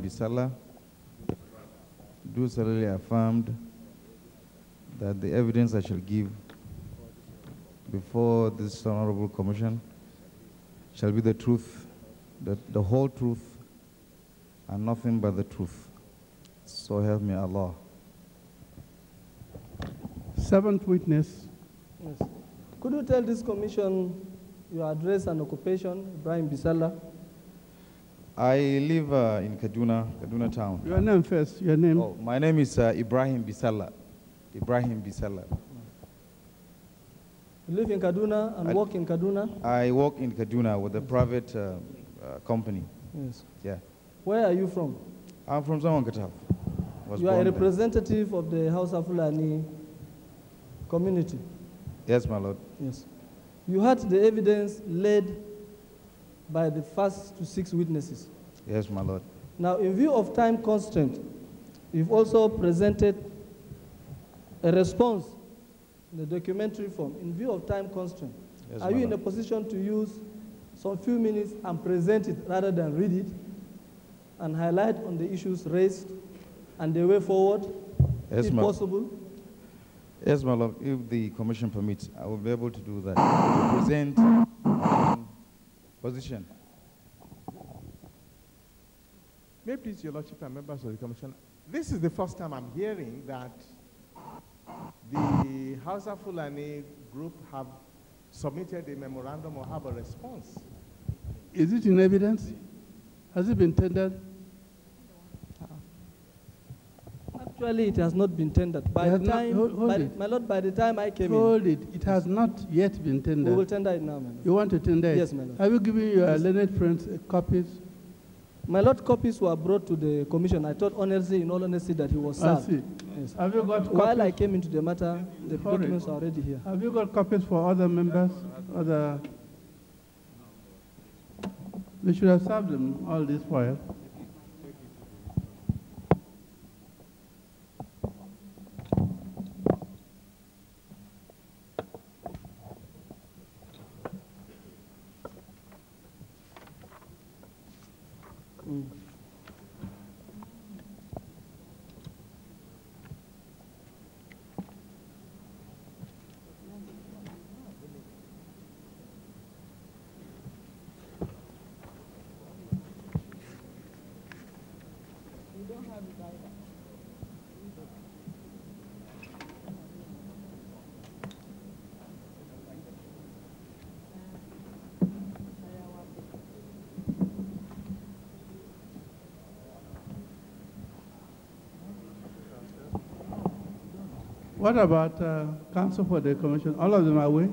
Bisala, do solemnly affirmed that the evidence I shall give before this Honorable Commission shall be the truth, the whole truth, and nothing but the truth. So help me Allah. Seventh witness. Yes. Could you tell this commission your address and occupation, Ibrahim Bisala? I live in Kaduna town. Your name first, your name. Oh, my name is Ibrahim Bisala. Ibrahim Bisala. You live in Kaduna and work in Kaduna? I work in Kaduna with a private company. Yes. Yeah. Where are you from? I'm from Zan Kataf. You are a representative of the Hausa Fulani community? Yes, my lord. Yes. You had the evidence led by the first to 6 witnesses. Yes, my lord. Now, in view of time constraint, you've also presented a response in the documentary form. In view of time constraint, yes, are you in a position to use some few minutes and present it rather than read it and highlight on the issues raised and the way forward, yes, if possible? Yes, my lord. If the commission permits, I will be able to do that. To present my position. May it please your lordship and members of the commission, this is the first time I'm hearing that the Hausa Fulani group have submitted a memorandum or have a response. Is it in evidence? Has it been tendered? Actually, it has not been tendered. By the time, my lord, by the time I came in. Hold it. It has not yet been tendered. We will tender it now, my lord. You want to tender it? Yes, my lord. Have you given your learned friends copies? My lord, copies were brought to the commission. I thought honestly, in all honesty, that he was served. I see. Yes. Have you got copies? While I came into the matter, the documents are already here. Have you got copies for other members? They should have served them all this while. What about counsel for the commission? All of them are away?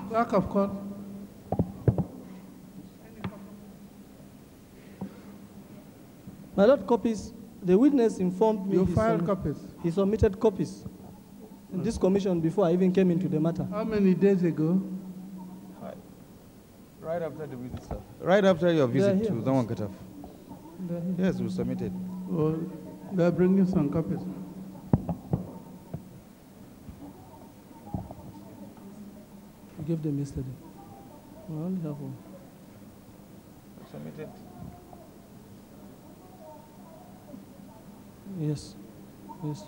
Clerk of court. My lord, copies. The witness informed me you filed copies. He submitted copies in this commission before I even came into the matter. How many days ago? Right after the visit, sir. Right after your visit to Zan Kataf. Yes, we submitted. Well, they are bringing some copies. You gave them yesterday. I only have one. Submitted. Yes, yes,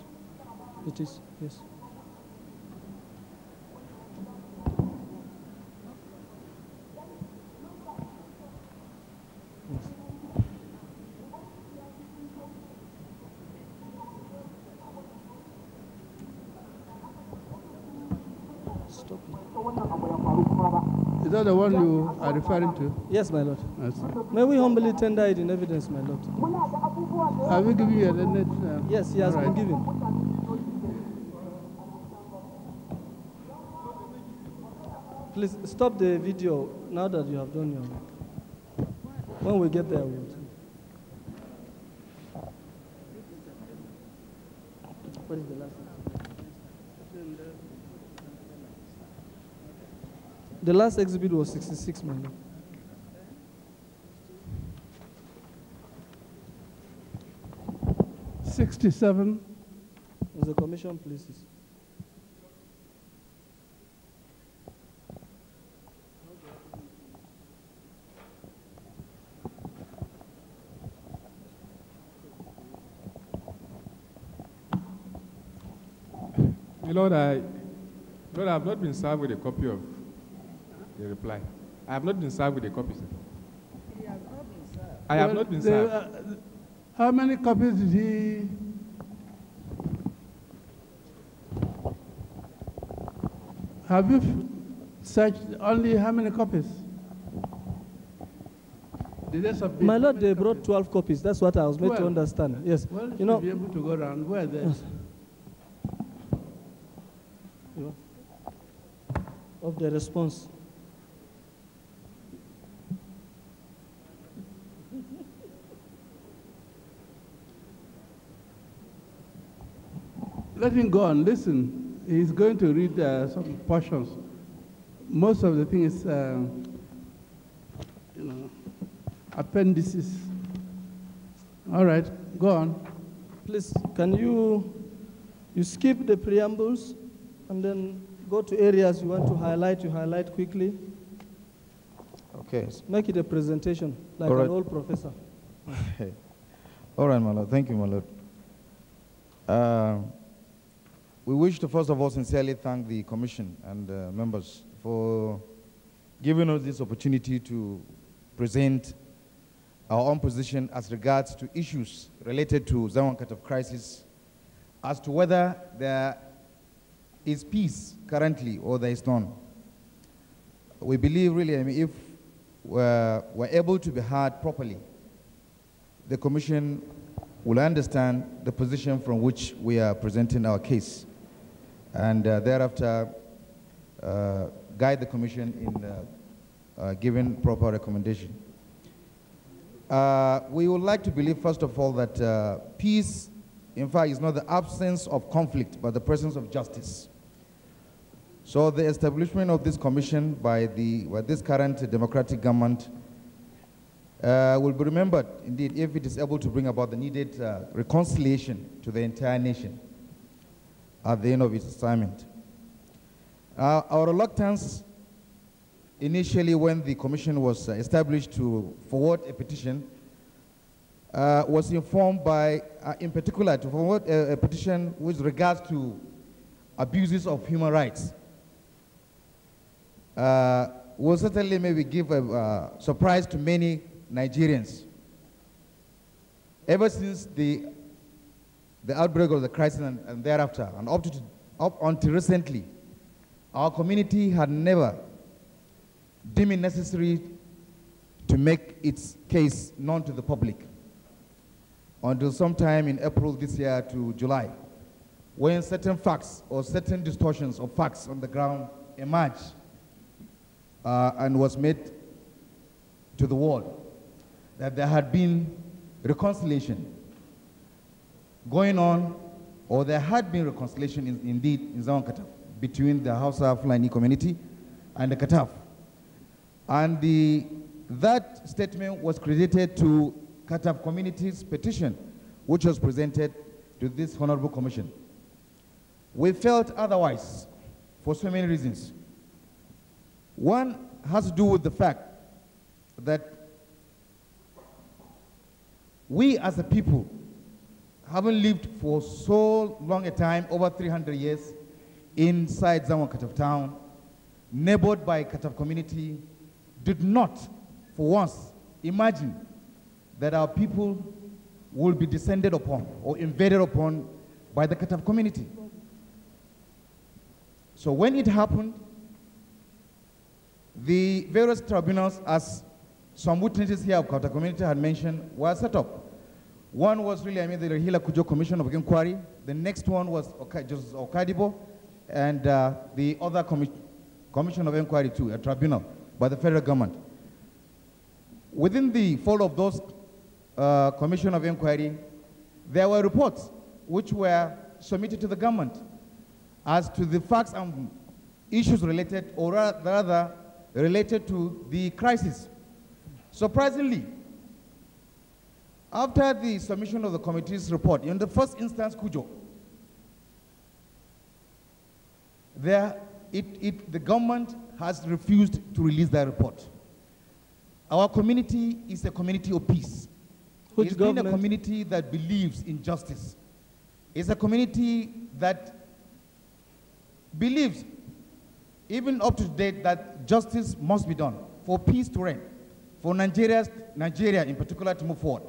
it is, yes. Stop it. Is that the one you are referring to? Yes, my lord. Yes. May we humbly tender it in evidence, my lord? Have you given your learned? Yes, he has been given. Please stop the video now that you have done your work. When we get there, we will. What is the last one? The last exhibit was 66, my lord. 67. As the commission pleases. Lord, I have not been served with a copy of the reply. I have not been served with a copy, sir. He has not been served. I have not been served. How many copies did he? Have you searched only how many copies? Did they submit? My lord, they brought 12 copies. That's what I was made to understand. Yes. Well, you know, be able to go around. Where they? Yes. Of the response. Let him go on. Listen, he's going to read some portions. Most of the thing is, appendices. All right, go on. Please, can you skip the preambles and then go to areas you want to highlight, you highlight quickly. Okay. Make it a presentation, like an old professor. All right, my lord. Thank you, my lord. We wish to first of all sincerely thank the commission and members for giving us this opportunity to present our own position as regards to issues related to Zan Kataf crisis, as to whether there is peace currently or there is none. We believe really, if we're able to be heard properly, the commission will understand the position from which we are presenting our case, and thereafter guide the commission in giving proper recommendation. We would like to believe, first of all, that peace, in fact, is not the absence of conflict, but the presence of justice. So the establishment of this commission by this current democratic government will be remembered, indeed, if it is able to bring about the needed reconciliation to the entire nation at the end of its assignment. Our reluctance initially, when the commission was established to forward a petition, was informed by, in particular, to forward a petition with regards to abuses of human rights. Will certainly maybe give a surprise to many Nigerians. Ever since the outbreak of the crisis and thereafter, and up until recently, our community had never deemed it necessary to make its case known to the public until sometime in April this year to July, when certain facts or certain distortions of facts on the ground emerged and was made to the world that there had been reconciliation going on, or there had been reconciliation indeed in Zan Kataf between the Hausa Fulani community and the Kataf. And that statement was credited to Kataf community's petition, which was presented to this honorable commission. We felt otherwise for so many reasons. One has to do with the fact that we as a people, having lived for so long a time, over 300 years, inside Zan Kataf town, neighbored by Kataf community, did not, for once, imagine that our people will be descended upon or invaded upon by the Kataf community. So when it happened, the various tribunals, as some witnesses here of Kataf community had mentioned, were set up. One was really, the Rahila Kujo Commission of Inquiry. The next one was Justice Okadibo, and the other Commission of Inquiry too, a tribunal by the federal government. Within the fold of those Commission of Inquiry, there were reports which were submitted to the government as to the facts and issues related, or rather related to the crisis. Surprisingly, After the submission of the committee's report, in the first instance, Kujo, the government has refused to release that report. Our community is a community of peace. Which It's been a government? community that believes in justice. It's a community that believes, even up to date, that justice must be done for peace to reign, for Nigeria in particular to move forward.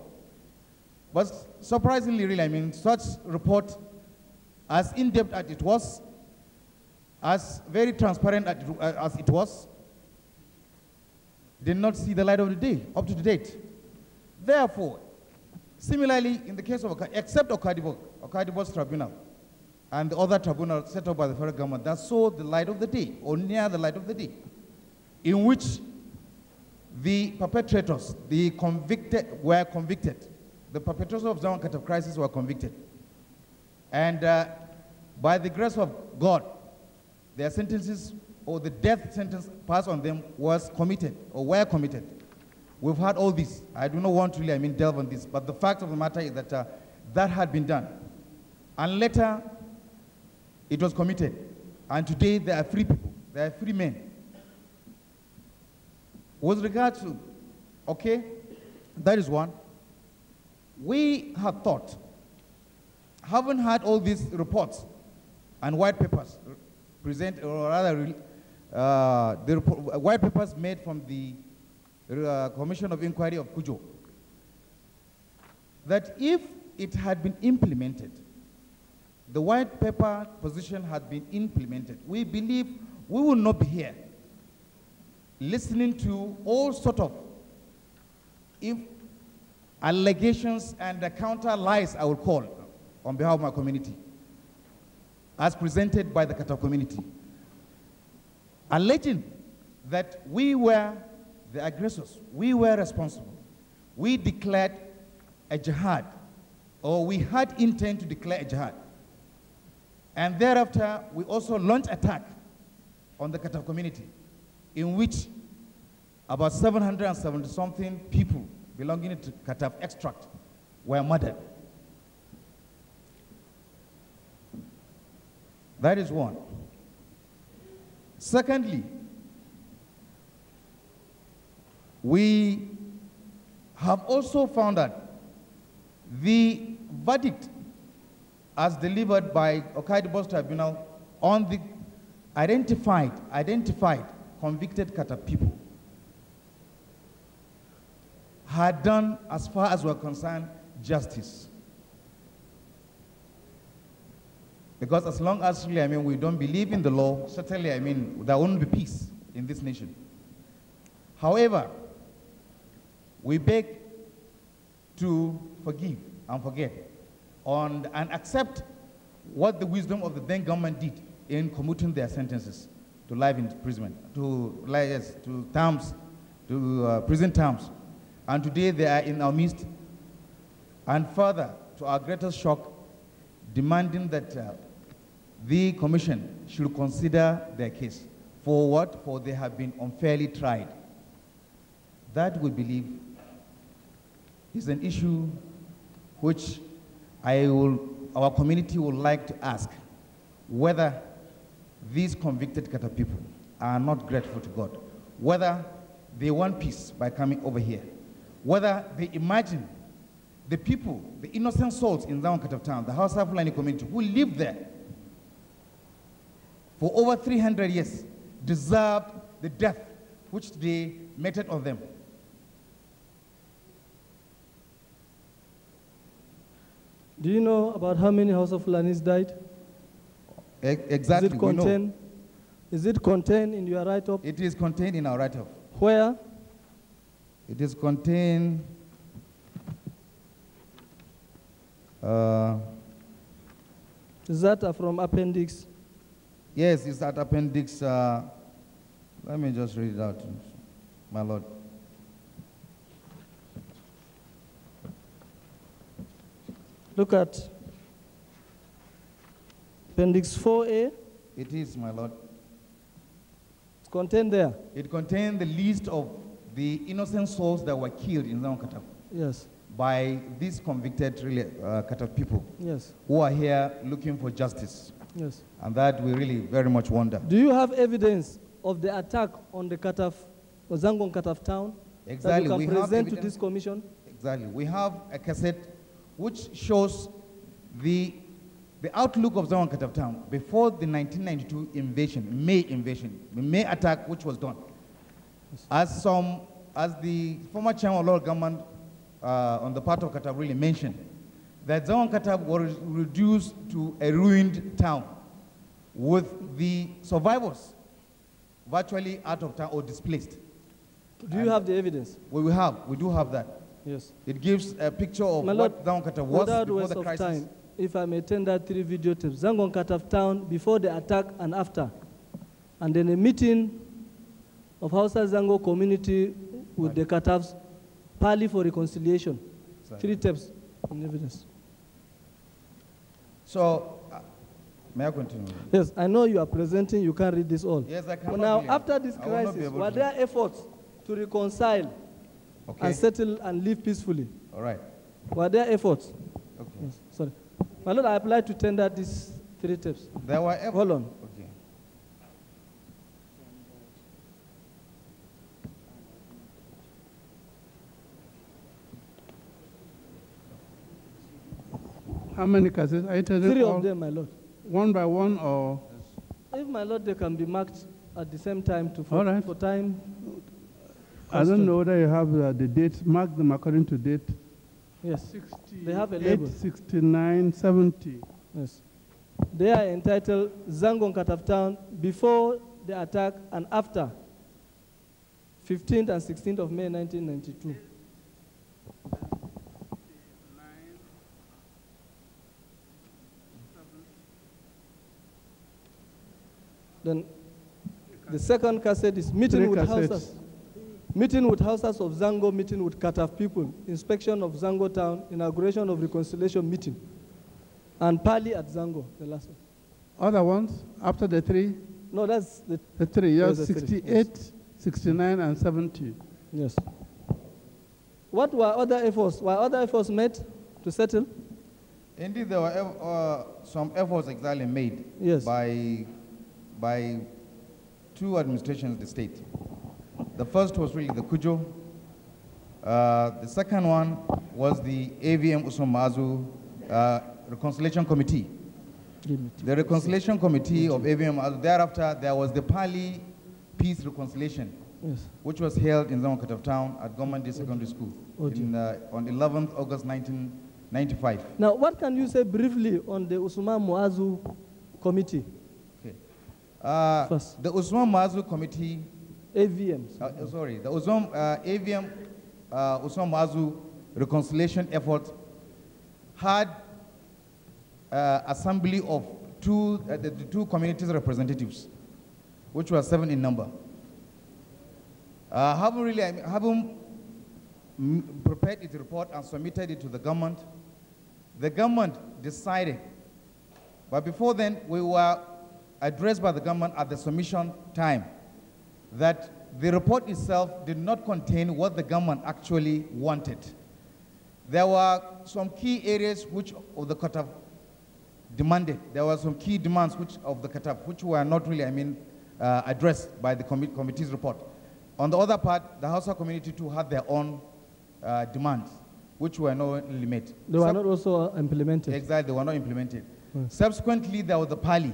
But surprisingly, really, I mean, such report, as in-depth as it was, as very transparent as it was, did not see the light of the day, up to date. Therefore, similarly, in the case of, except Okadibo's tribunal, and the other tribunal set up by the federal government that saw the light of the day, or near the light of the day, in which the perpetrators, the convicted, were convicted. The perpetrators of Zan Kataf crisis were convicted. And by the grace of God, their sentences, or the death sentence passed on them, was committed, or were committed. We've had all this. I do not want to really, delve on this, but the fact of the matter is that that had been done. And later, it was committed. And today, there are free people. There are free men. With regard to, okay, that is one. We have thought, having had all these reports and white papers present, or rather, the white papers made from the Commission of Inquiry of Kujo, that if it had been implemented, the white paper position had been implemented, we believe we will not be here listening to all sort of allegations and the counter lies, I will call, on behalf of my community, as presented by the Kataf community, alleging that we were the aggressors, we were responsible. We declared a jihad, or we had intent to declare a jihad. And thereafter, we also launched attack on the Kataf community, in which about 770-something people belonging to Kataf extract were murdered. That is one. Secondly, we have also found that the verdict as delivered by Okadibo's tribunal on the identified convicted Kataf people had done, as far as we're concerned, justice. Because as long as really, we don't believe in the law, certainly, there won't be peace in this nation. However, we beg to forgive and forget and accept what the wisdom of the then government did in commuting their sentences to life imprisonment, to prison terms. And today they are in our midst, and further, to our greatest shock, demanding that the commission should consider their case. For what? For they have been unfairly tried. That, we believe, is an issue which our community would like to ask whether these convicted Kataf people are not grateful to God, whether they want peace by coming over here, whether they imagine the people, the innocent souls in Zan Kataf town, the Hausa Fulani community who live there for over 300 years, deserved the death which they meted on them. Do you know about how many House of Fulanis died? Exactly, we know. Is it contained in your write-up? It is contained in our write-up. Where? It is contained Is that from appendix? Yes, it's at appendix. Let me just read it out, my lord. Look at appendix 4A. It is, my lord. It's contained there. It contains the list of the innocent souls that were killed in Zan Kataf. Yes. by these convicted really, Kataf people Yes. who are here looking for justice. Yes. And that we really very much wonder. Do you have evidence of the attack on the Kataf, or Zangon Kataf town, Exactly. that We you can have present to evidence. this commission? Exactly. We have a cassette which shows the outlook of Zan Kataf town before the 1992 invasion, May attack which was done. As the former chairman of local government on the part of Kataf really mentioned, that Zan Kataf was reduced to a ruined town with the survivors virtually out of town or displaced. Do you have the evidence? We do have that. Yes. It gives a picture of My Lord, what Zan Kataf was without before waste the of crisis. time, if I may tender 3 video tapes, Zangon Kataf town before the attack and after, and then a meeting of Hausa Zango community with the Katafs, Pali for reconciliation. Sorry. 3 tapes in evidence. So, may I continue? Yes, I know you are presenting, you can't read this all. Yes, I But cannot now, read. after this I will not be crisis, able were to. there efforts to reconcile Okay. and settle and live peacefully? All right. Were there efforts? Okay. Yes, sorry. My Lord, I applied to tender these 3 tapes. There were efforts. Hold on. Okay. How many cassettes? Are you telling 3 all of them, my Lord. one by one or? If, my Lord, they can be marked at the same time All right. for time. I don't know whether you have the dates. Mark them according to date. Yes. They have a label. 69, 70. Yes. They are entitled Zangon Kataf Town before the attack and after 15th and 16th of May 1992. Then the second cassette is meeting 3 with cassettes. houses. Meeting with houses of Zango, meeting with Kataf people, inspection of Zango town, inauguration of reconciliation meeting, and Pali at Zango, the last one. Other ones after the 3? No, that's the, The 3, yes, Those are 3, 68, 69, and 70. yes. What were other efforts? Were other efforts made to settle? Indeed, there were some efforts exactly made Yes. by 2 administrations of the state. The first was really the Kujo. The second one was the AVM Usman Mazu Reconciliation Committee. The Reconciliation Committee of AVM Mazu. Thereafter, there was the Pali Peace Reconciliation, Yes. which was held in Zan Kataf Town at Government Day Secondary School on 11th August 1995. Now, what can you say briefly on the Usman Muazu committee? Okay. First. The Usman Mazu Committee, AVM. the AVM Usman Mazu reconciliation effort had assembly of the 2 communities representatives, which were 7 in number. Having prepared its report and submitted it to the government decided, but before then we were addressed by the government at the submission time that the report itself did not contain what the government actually wanted. There were some key areas which of the Kataf demanded. There were some key demands of the Kataf which were not really, addressed by the committee's report. On the other part, the Hausa community too had their own demands, which were not really met. They were not also implemented. Exactly, they were not implemented. Subsequently, there was the Pali.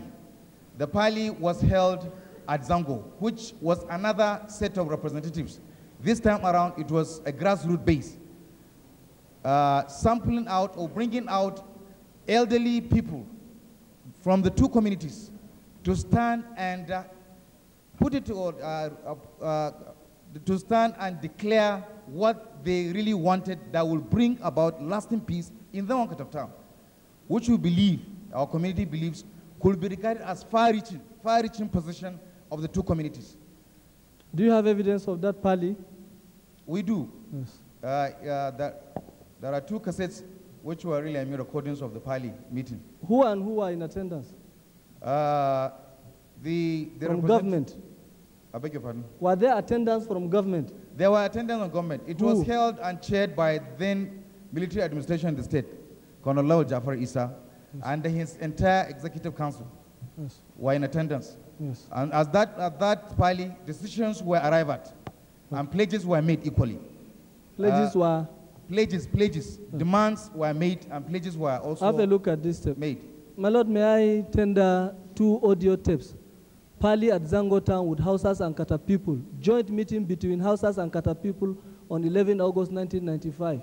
The Pali was held at Zango, which was another set of representatives. This time around, it was a grassroots base, sampling out or bringing out elderly people from the 2 communities to stand and to stand and declare what they really wanted that will bring about lasting peace in the Zan Kataf town, which we believe, our community believes, could be regarded as far-reaching position of the 2 communities. Do you have evidence of that Pali? We do. Yes. There are 2 cassettes which were really recordings of the Pali meeting. Who and who are in attendance? From government? I beg your pardon? Were there attendance from government? There were attendance of government. It was held and chaired by then military administration in the state, Colonel Lawal Jafar Issa, and his entire executive council were in attendance. And at that parley, decisions were arrived at, and pledges were made equally. Pledges were? Pledges. Demands were made, and pledges were also have a look at this tape. Made. My Lord, may I tender 2 audio tapes? Parley at Zango Town with Hausas and Kataf people. Joint meeting between Hausas and Kataf people on 11 August 1995.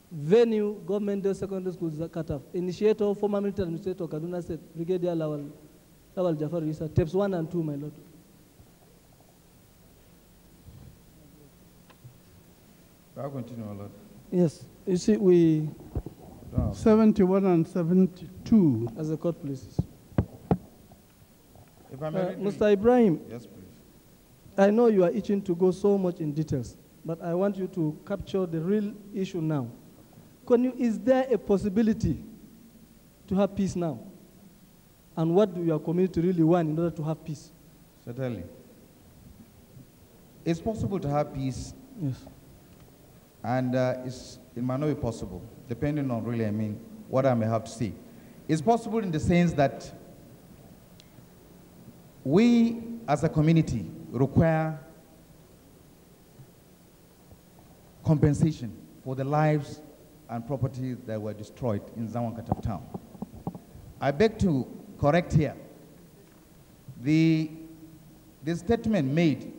Venue, Government Day Secondary School, Kataf. Initiator, former military administrator, Kaduna State, Brigadier Lawal Jafar Issa. Tapes 1 and 2, my Lord. I'll continue, my Lord. Yes. You see, we... 71 and 72. As the court pleases. If I may Mr. Ibrahim. Yes, please. I know you are itching to go so much in details, but I want you to capture the real issue now. Is there a possibility to have peace now? And what do your community really want in order to have peace? Certainly. It's possible to have peace. Yes. And it might not be possible, depending on really, what I may have to say. It's possible in the sense that we, as a community, require compensation for the lives and property that were destroyed in Zan Kataf town. I beg to correct here. The statement made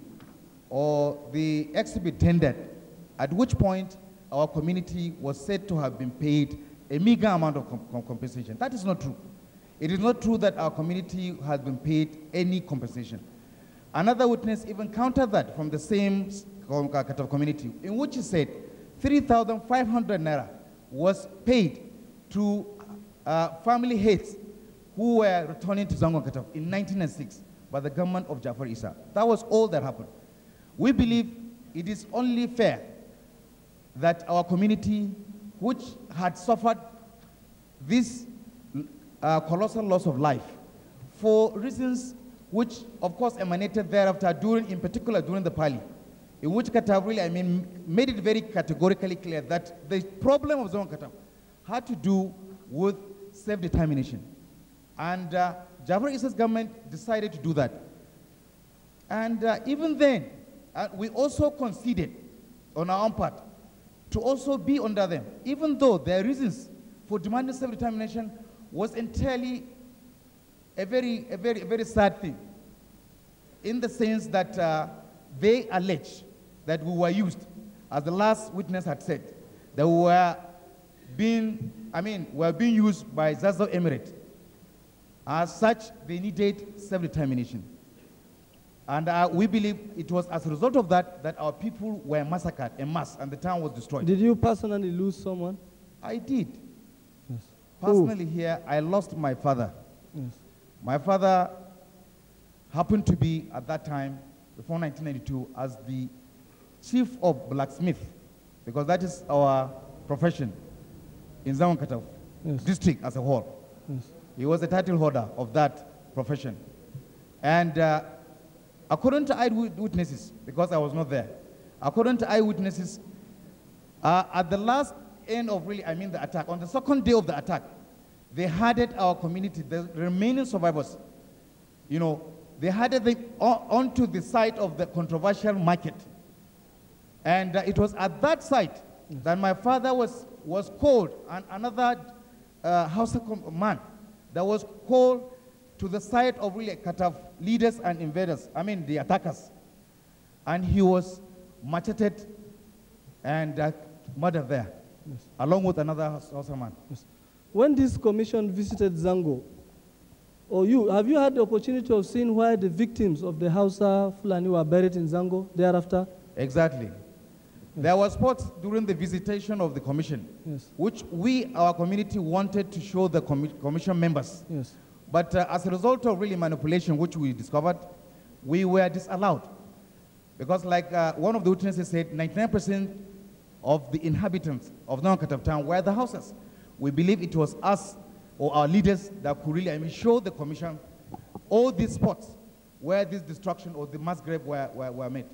or the exhibit tendered, at which point our community was said to have been paid a meager amount of compensation. That is not true. It is not true that our community has been paid any compensation. Another witness even countered that from the same Kataf community, in which he said 3,500 naira was paid to family heads who were returning to Zan Kataf in 1996 by the government of Jafar Issa. That was all that happened. We believe it is only fair that our community, which had suffered this colossal loss of life for reasons which, of course, emanated thereafter, in particular during the parley, in which Kataf really, made it very categorically clear that the problem of Zan Kataf had to do with self-determination. And Jafar Issa's government decided to do that. And even then, we also conceded on our own part to also be under them, even though their reasons for demanding self-determination was entirely a very sad thing, in the sense that they allege that we were used, as the last witness had said, that we were being used by Zazzau Emirate. As such, they needed self-determination. And we believe it was as a result of that that our people were massacred en masse and the town was destroyed. Did you personally lose someone? I did. Yes. Personally here, I lost my father. Yes. My father happened to be, at that time, before 1992, as the chief of blacksmith, because that is our profession in Zan Kataf district as a whole. Yes. He was the title holder of that profession. And according to eyewitnesses, because I was not there, according to eyewitnesses, at the last end of the attack, on the second day of the attack, they headed our community, the remaining survivors, they headed them onto the site of the controversial market. And it was at that site that my father was called, and another House man that was called to the site of Kataf leaders and invaders, the attackers. And he was macheted and murdered there, along with another Hausa man. Yes. When this commission visited Zango, have you had the opportunity of seeing where the victims of the Hausa Fulani were buried in Zango thereafter? Exactly. Yes. There were spots during the visitation of the commission, which our community wanted to show the commission members. Yes. But as a result of manipulation, which we discovered, we were disallowed. Because like one of the witnesses said, 99% of the inhabitants of Zan Kataf town were the Hausas. We believe it was us or our leaders that could really show the commission all these spots where this destruction or the mass grave were made.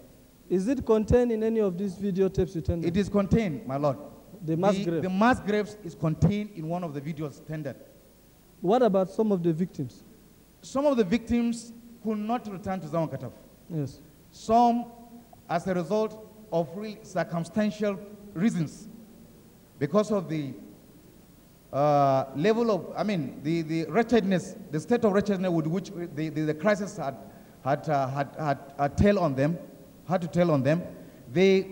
Is it contained in any of these videotapes you tended? It is contained, my lord. The mass grave. The mass graves is contained in one of the videos tendered. What about some of the victims? Some of the victims could not return to Zan Kataf. Yes. Some as a result of real circumstantial reasons, because of the level of, the wretchedness, the state of wretchedness with which the crisis had to tell on them. They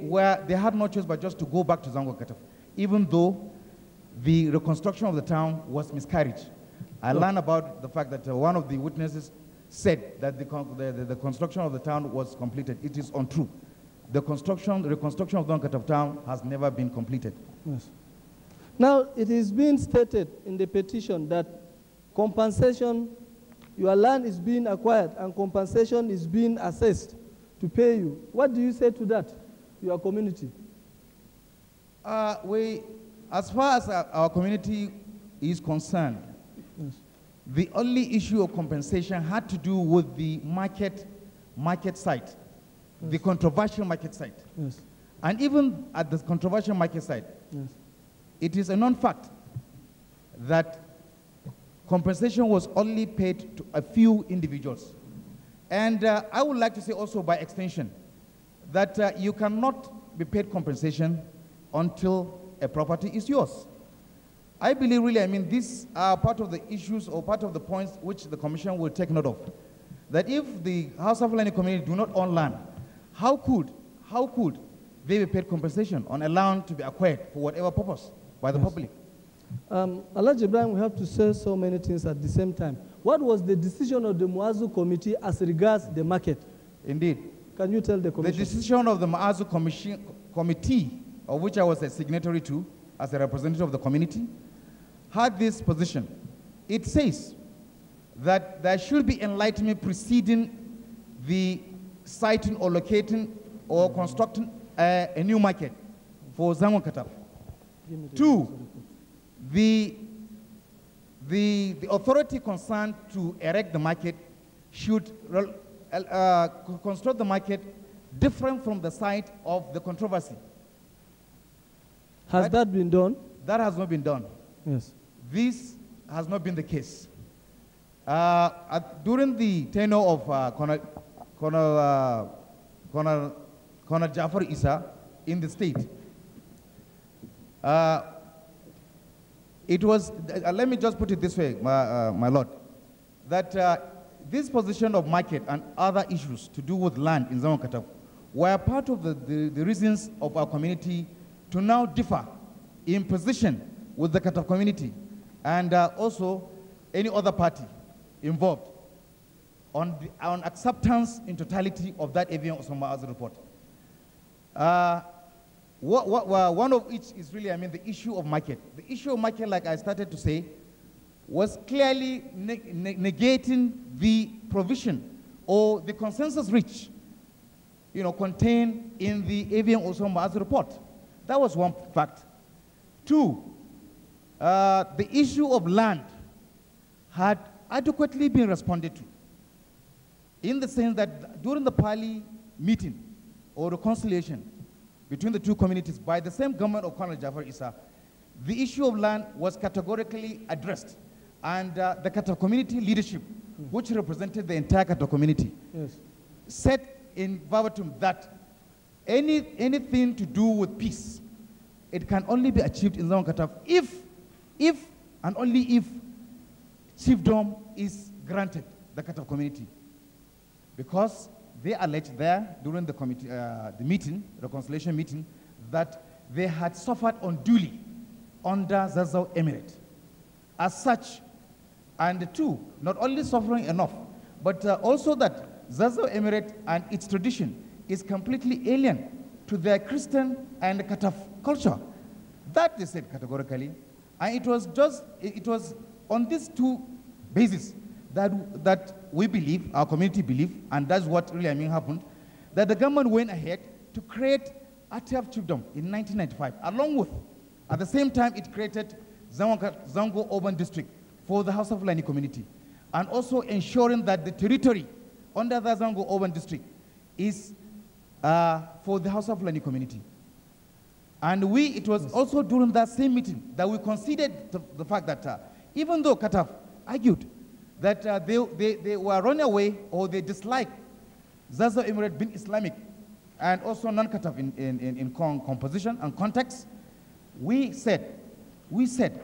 had no choice but just to go back to Zan Kataf, even though the reconstruction of the town was miscarriage. I learned about the fact that one of the witnesses said that the construction of the town was completed. It is untrue. The reconstruction of Zan Kataf town has never been completed. Yes. Now, it is being stated in the petition that compensation, your land is being acquired and compensation is being assessed to pay you. What do you say to that, your community? As far as our community is concerned, yes, the only issue of compensation had to do with the market site, yes, the controversial market site. Yes. And even at the controversial market site, yes, it is a known fact that compensation was only paid to a few individuals. And I would like to say also by extension that you cannot be paid compensation until a property is yours. I believe really, these are part of the issues or part of the points which the Commission will take note of. That if the House of Land community do not own land, how could they be paid compensation on a land to be acquired for whatever purpose by the public? Alhaji Ibrahim, we have to say so many things at the same time. What was the decision of the Muazu Committee as regards the market? Indeed. Can you tell the Commission? The decision of the Muazu Committee, of which I was a signatory to as a representative of the community, had this position. It says that there should be enlightenment preceding the siting or locating or constructing a new market for Zan Kataf. Two, the authority concerned to erect the market should construct the market different from the site of the controversy. Has that been done? That has not been done. Yes. This has not been the case. During the tenure of Colonel Jafar Issa in the state, it was, let me just put it this way, my lord, that this position of market and other issues to do with land in Zan Kataf were part of the reasons of our community to now differ in position with the Kataf community and also any other party involved on acceptance in totality of that Avian Osama as a report. One of which is really, the issue of market. The issue of market, like I started to say, was clearly negating the provision or the consensus reached, contained in the Avian Osama as a report. That was one fact. Two, the issue of land had adequately been responded to, in the sense that during the Pali meeting or reconciliation between the two communities by the same government of Colonel Jafar Issa, the issue of land was categorically addressed. And the Kataf community leadership, which represented the entire Kataf community, yes, said in verbatim that anything to do with peace, it can only be achieved in Zan Kataf if and only if chiefdom is granted the Kataf community. Because they alleged there during the committee, the meeting, reconciliation meeting, that they had suffered unduly under Zazzau Emirate. As such, and two, not only suffering enough, but also that Zazzau Emirate and its tradition is completely alien to their Christian and Kataf culture. That they said categorically, and it was on these two bases that we believe, our community believe, and that's what really happened, that the government went ahead to create Atiaf Chiefdom in 1995, along with, at the same time, it created Zango Urban District for the House of Fulani community, and also ensuring that the territory under the Zango Urban District is for the House of Fulani community. And it was also during that same meeting that we considered the fact that even though Kataf argued that they were running away or they disliked Zazo Emirate being Islamic and also non-Kataf in composition and context, we said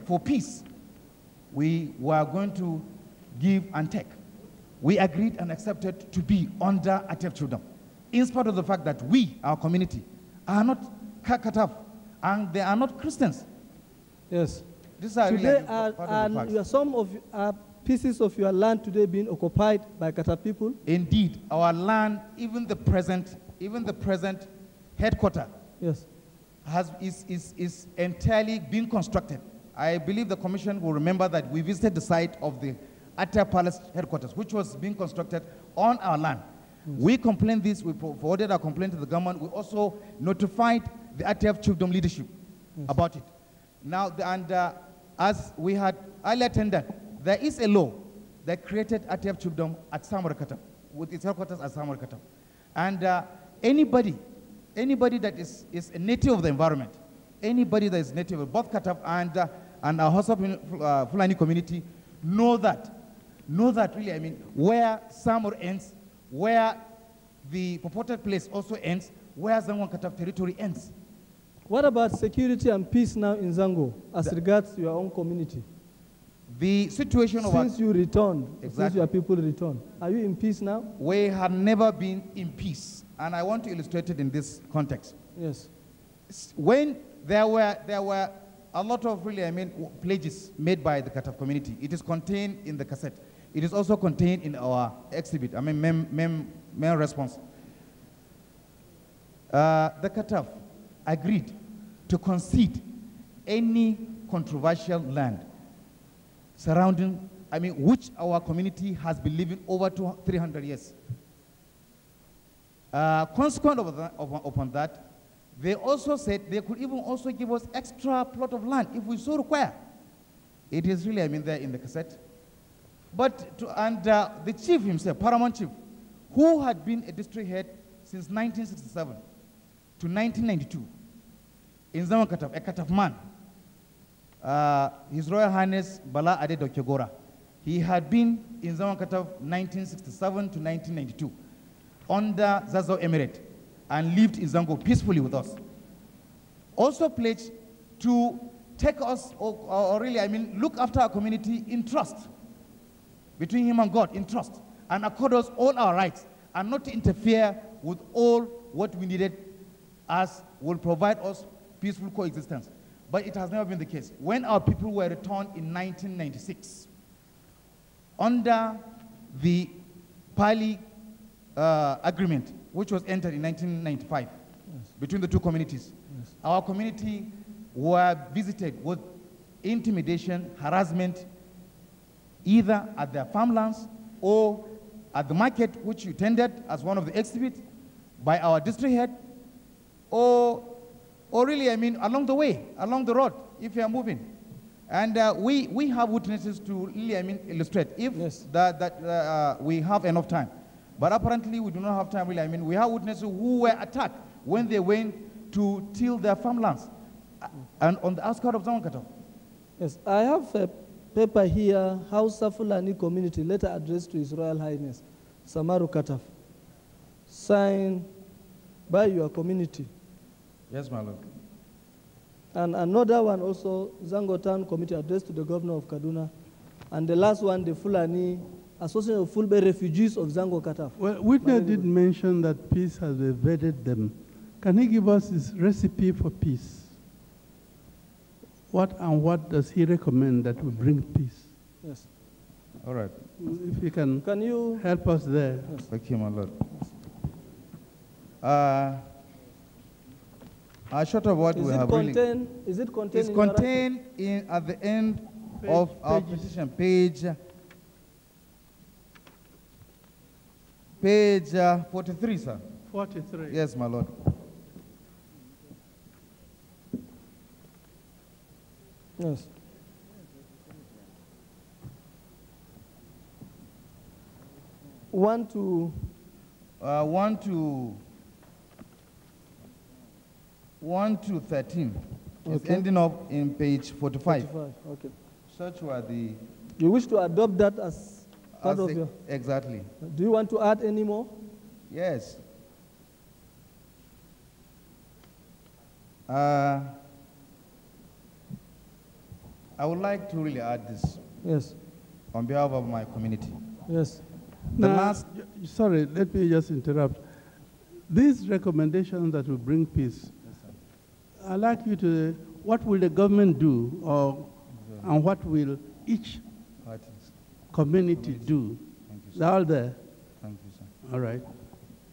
for peace, we were going to give and take. We agreed and accepted to be under Atef Chudam, in spite of the fact that we, our community, are not Kataf, and they are not Christians. Yes. These are today really some of pieces of your land today being occupied by Kataf people? Indeed, our land, even the present headquarters, yes, is entirely being constructed. I believe the commission will remember that we visited the site of the Atef Palace headquarters, which was being constructed on our land. Yes. We complained this, we forwarded our complaint to the government. We also notified the Atef Chiefdom leadership about it. Now, as we had earlier tendered, there is a law that created Atef Chiefdom at Samar Kataf, with its headquarters at Samar Kataf. And anybody that is a native of the environment, anybody that is native of both Kataf and our Hausa Fulani community know that really, I mean, where Samar ends, where the purported place also ends, where Zangon Kataf territory ends. What about security and peace now in Zango as regards your own community? The situation since you returned, exactly. Since your people returned, are you in peace now? We have never been in peace, and I want to illustrate it in this context. Yes. When there were a lot of really, I mean, pledges made by the Kataf community. It is contained in the cassette. It is also contained in our exhibit. I mean, main response. The Kataf agreed to concede any controversial land surrounding, I mean, which our community has been living over 300 years. Consequent upon that, they also said they could even also give us extra plot of land if we so require. It is really, I mean, there in the cassette. But, the chief himself, Paramount Chief, who had been a district head since 1967 to 1992, in Zaman Kataf, a Kataf man, His Royal Highness Bala Ade Dokegora, he had been in Zaman Kataf 1967 to 1992 under Zazo Emirate and lived in Zango peacefully with us. Also pledged to take us, or really, I mean, look after our community in trust, between him and God, in trust, and accord us all our rights, and not to interfere with all what we needed as will provide us peaceful coexistence. But it has never been the case. When our people were returned in 1996, under the Pali agreement, which was entered in 1995, yes, between the two communities, yes, our community were visited with intimidation, harassment, either at their farmlands or at the market, which you attended as one of the exhibits, by our district head, or really, I mean, along the way, along the road, if you are moving. And we have witnesses to really, I mean, illustrate, if yes, we have enough time. But apparently, we do not have time, really. I mean, we have witnesses who were attacked when they went to till their farmlands and on the outskirts of Zan Kataf. Yes, I have a paper here, Hausa Fulani Community, letter addressed to His Royal Highness, Samaru Kataf, signed by your community. Yes, my lord. And another one also, Zango Town Committee, addressed to the Governor of Kaduna. And the last one, the Fulani Association of Fulbe Refugees of Zango Kataf. Well, witness did mention that peace has evaded them. Can he give us his recipe for peace? What does he recommend that will bring peace? Yes. All right. If you can you help us there. Yes. Thank you, my lord. Short of what we have really... Is it contained? It's contained at the end of our petition, page 43, sir. 43. Yes, my lord. Yes. One to 1 to 13. It's Okay. ending up in page 45. 45, okay. Such were the... You wish to adopt that as part of your... Exactly. Do you want to add any more? Yes. I would like to really add this Yes. on behalf of my community. Yes. The Now, last... sorry, let me just interrupt. These recommendations that will bring peace, I'd like you to, what will the government do, and what will each Parties. community do? Thank you, sir. They're all there. Thank you, sir. All right.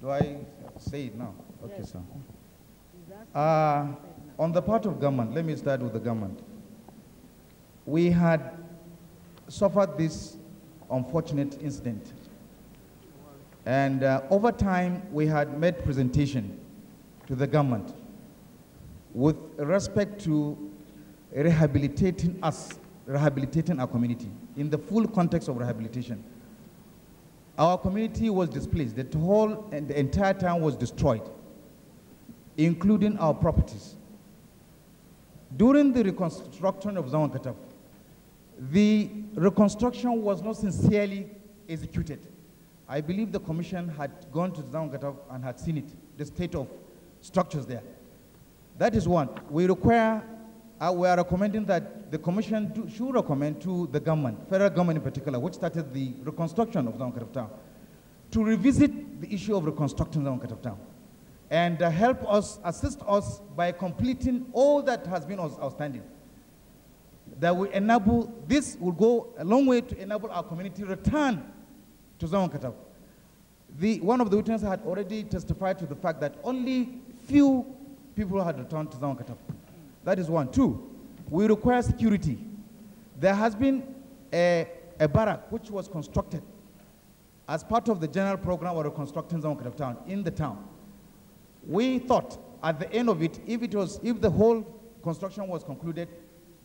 Do I say it now? Okay, Yes. sir. He's asking On the part of government, let me start with the government. We had suffered this unfortunate incident. And over time, we had made presentation to the government with respect to rehabilitating our community in the full context of rehabilitation. Our community was displaced. The whole and the entire town was destroyed, including our properties. During the reconstruction of Zan Kataf, the reconstruction was not sincerely executed. I believe the commission had gone to Zan Kataf and had seen it, the state of structures there. That is one. We require, we are recommending that the commission should recommend to the government, federal government in particular, which started the reconstruction of Zan Kataf town, to revisit the issue of reconstructing Zan Kataf town and help us, assist us by completing all that has been outstanding. That will enable, this will go a long way to enable our community return to Zan Kataf. One of the witnesses had already testified to the fact that only few people had returned to Zan Kataf. That is one. Two, we require security. There has been a barrack which was constructed as part of the general program of reconstructing Zan Kataf town in the town. We thought at the end of it, if the whole construction was concluded,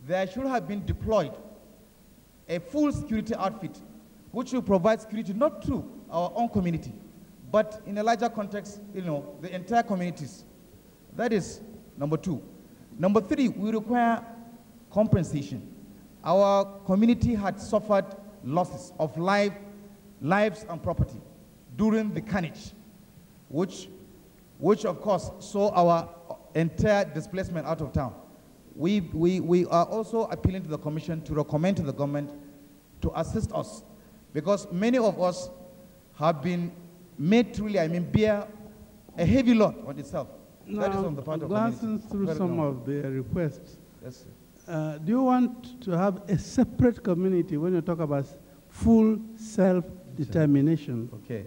there should have been deployed a full security outfit which will provide security not to our own community, but in a larger context, the entire communities. That is number two. Number three, we require compensation. Our community had suffered losses of lives and property during the carnage, which of course saw our entire displacement out of town. We are also appealing to the commission to recommend to the government to assist us, because many of us have been made to really, bear a heavy load on itself. Now, that is on the part of the community. glancing through some of their requests, Yes, sir. do you want to have a separate community when you talk about full self-determination? Okay.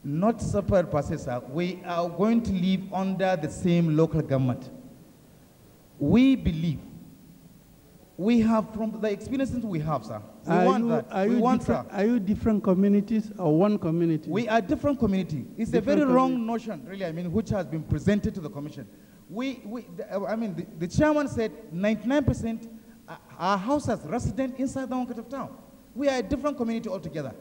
Not separate per se, sir. We are going to live under the same local government. We believe, we have, from the experiences we have, sir, we want that. Are you different communities or one community? We are different community. It's a very wrong notion, really, which has been presented to the commission. The chairman said 99% our houses resident inside the Zan Kataf town. We are a different community altogether.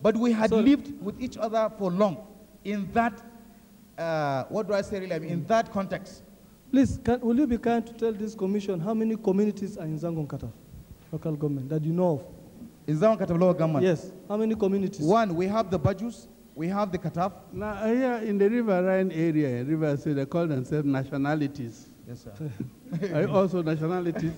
But we had lived with each other for long in that, in that context. Please, will you be kind to tell this commission how many communities are in Zan Kataf, local government, that you know of? In Zan Kataf local government? Yes. How many communities? One, we have the Bajus, we have the Kataf. Now, here in the riverine area, they call themselves nationalities. Yes, sir. Are you also nationalities?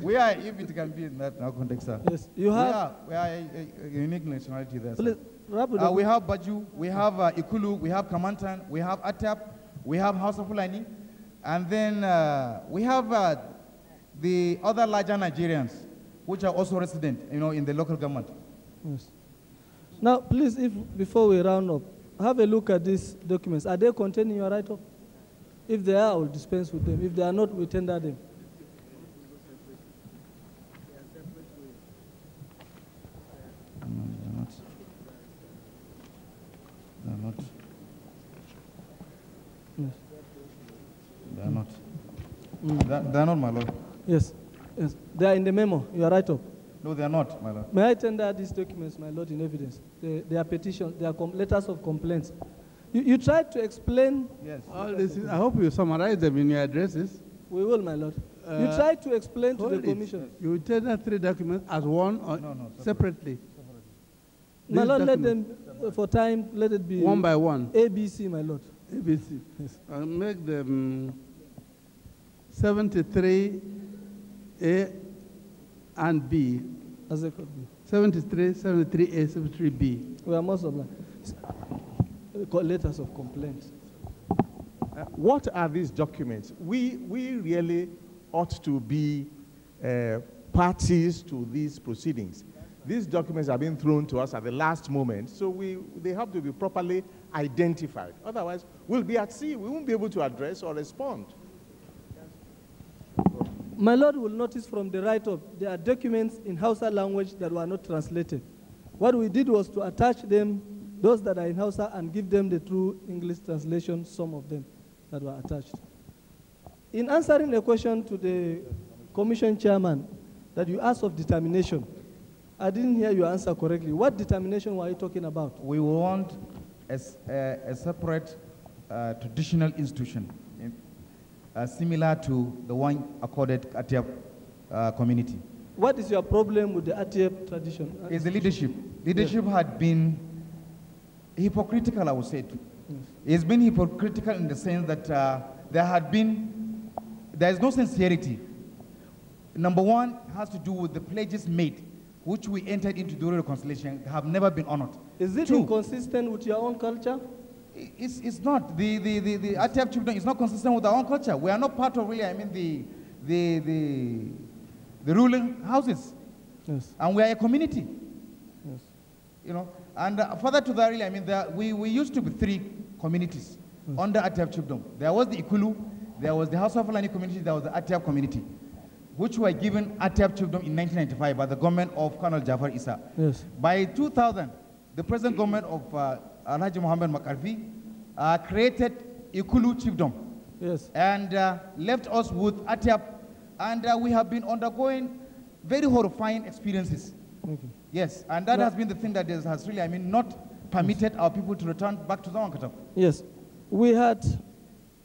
We are, if it can be in that context, sir. Yes. You have. We are a unique nationality there, sir. Please, wrap it up. We have Baju, we have Ikulu, we have Kamantan, we have Atap, we have House of Fulani, and then we have the other larger Nigerians, which are also resident, in the local government. Yes. Now, please, before we round up, have a look at these documents. Are they contained in your write-up? If they are, I will dispense with them. If they are not, we tender them. No, they're not. Yes. They're not. They're not, my lord. Yes. Yes. They are in the memo, your write-up. No, they are not, my lord. May I tender these documents, my lord, in evidence? They are petitions, they are letters of complaints. You tried to explain. Yes. All this I hope you summarize them in your addresses. We will, my lord. You tried to explain to the commission. You tender 3 documents as one or separately. My lord, let them, for time, let it be one by one. ABC, my lord. ABC. Yes. I'll make them 73A and B. As they could be. 73, 73A, 73B. We are most obliged. Letters of complaint. What are these documents? We really ought to be parties to these proceedings. These documents are being thrown to us at the last moment, so they have to be properly identified. Otherwise, we'll be at sea. We won't be able to address or respond. My lord will notice from the write-up, there are documents in Hausa language that were not translated. What we did was to attach them, those that are in Hausa, and give them the true English translation, some of them that were attached. In answering a question to the commission chairman that you asked of determination, I didn't hear your answer correctly. What determination were you talking about? We want a separate traditional institution, similar to the one accorded Atiap community. What is your problem with the Atiap tradition? It's the leadership. Leadership had been hypocritical, I would say. Yes. It's been hypocritical in the sense that there is no sincerity. Number one has to do with the pledges made, which we entered into during reconciliation, have never been honored. Is it inconsistent with your own culture? It's not. The Atiap chiefdom is not consistent with our own culture. We are not part of really, the ruling houses. Yes. And we are a community. Yes. You know, and further to that, really, we used to be 3 communities under Atiap chiefdom. There was the Ikulu, there was the House of Fulani community, there was the Atiap community, which were given Atiap chiefdom in 1995 by the government of Colonel Jafar Issa. Yes. By 2000, the present government of Alhaji Mohammed Makarfi created Ikulu chiefdom. Yes. And left us with Atiap, and we have been undergoing very horrifying experiences. Okay. Yes, and that has been the thing that has really, not permitted our people to return back to Zan Kataf. Yes. We had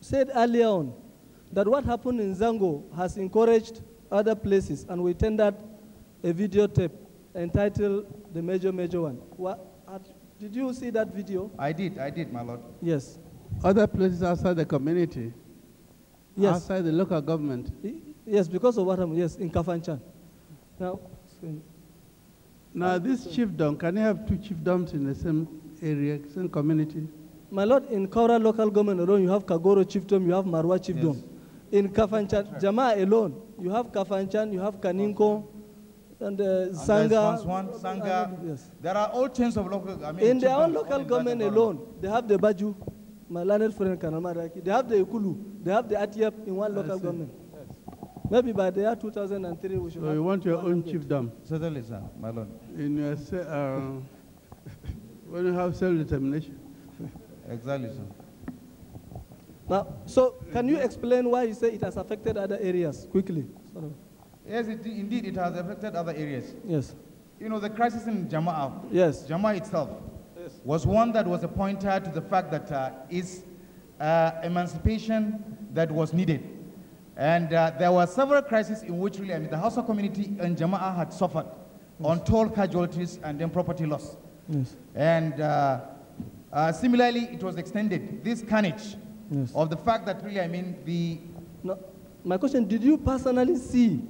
said earlier on that what happened in Zango has encouraged other places, and we tendered a video tape entitled The Major One. Did you see that video? I did, my lord. Yes. Other places outside the community? Yes. Outside the local government? Yes, because of what happened, yes, in Kafanchan. Now this chiefdom, can you have 2 chiefdoms in the same area, same community? My lord, in Kaura local government alone, you have Kagoro chiefdom, you have Marwa chiefdom. Yes. In Kafanchan, Jamaa alone, you have Kafanchan, you have Kaninko, and Sanga. Sanga. Yes. There are all chains of local, in their own local government alone, they have the Baju, my learned friend Kanamaraki, they have the Ikulu, they have the Atiap in one local government. Yes. Maybe by the year 2003, we should So you want your own chiefdom? Certainly, sir, my lord. In your, when you have self-determination? Exactly, sir. Now, so can you explain why you say it has affected other areas quickly? Sorry. Yes, indeed, it has affected other areas. Yes. You know, the crisis in Jama'ah, Yes. Jama'ah itself, was one that was a pointer to the fact that it's emancipation that was needed. And there were several crises in which really, the Hausa community and Jama'ah had suffered untold casualties and then property loss. Yes. And similarly, it was extended, this carnage of the fact that really, No, my question, did you personally see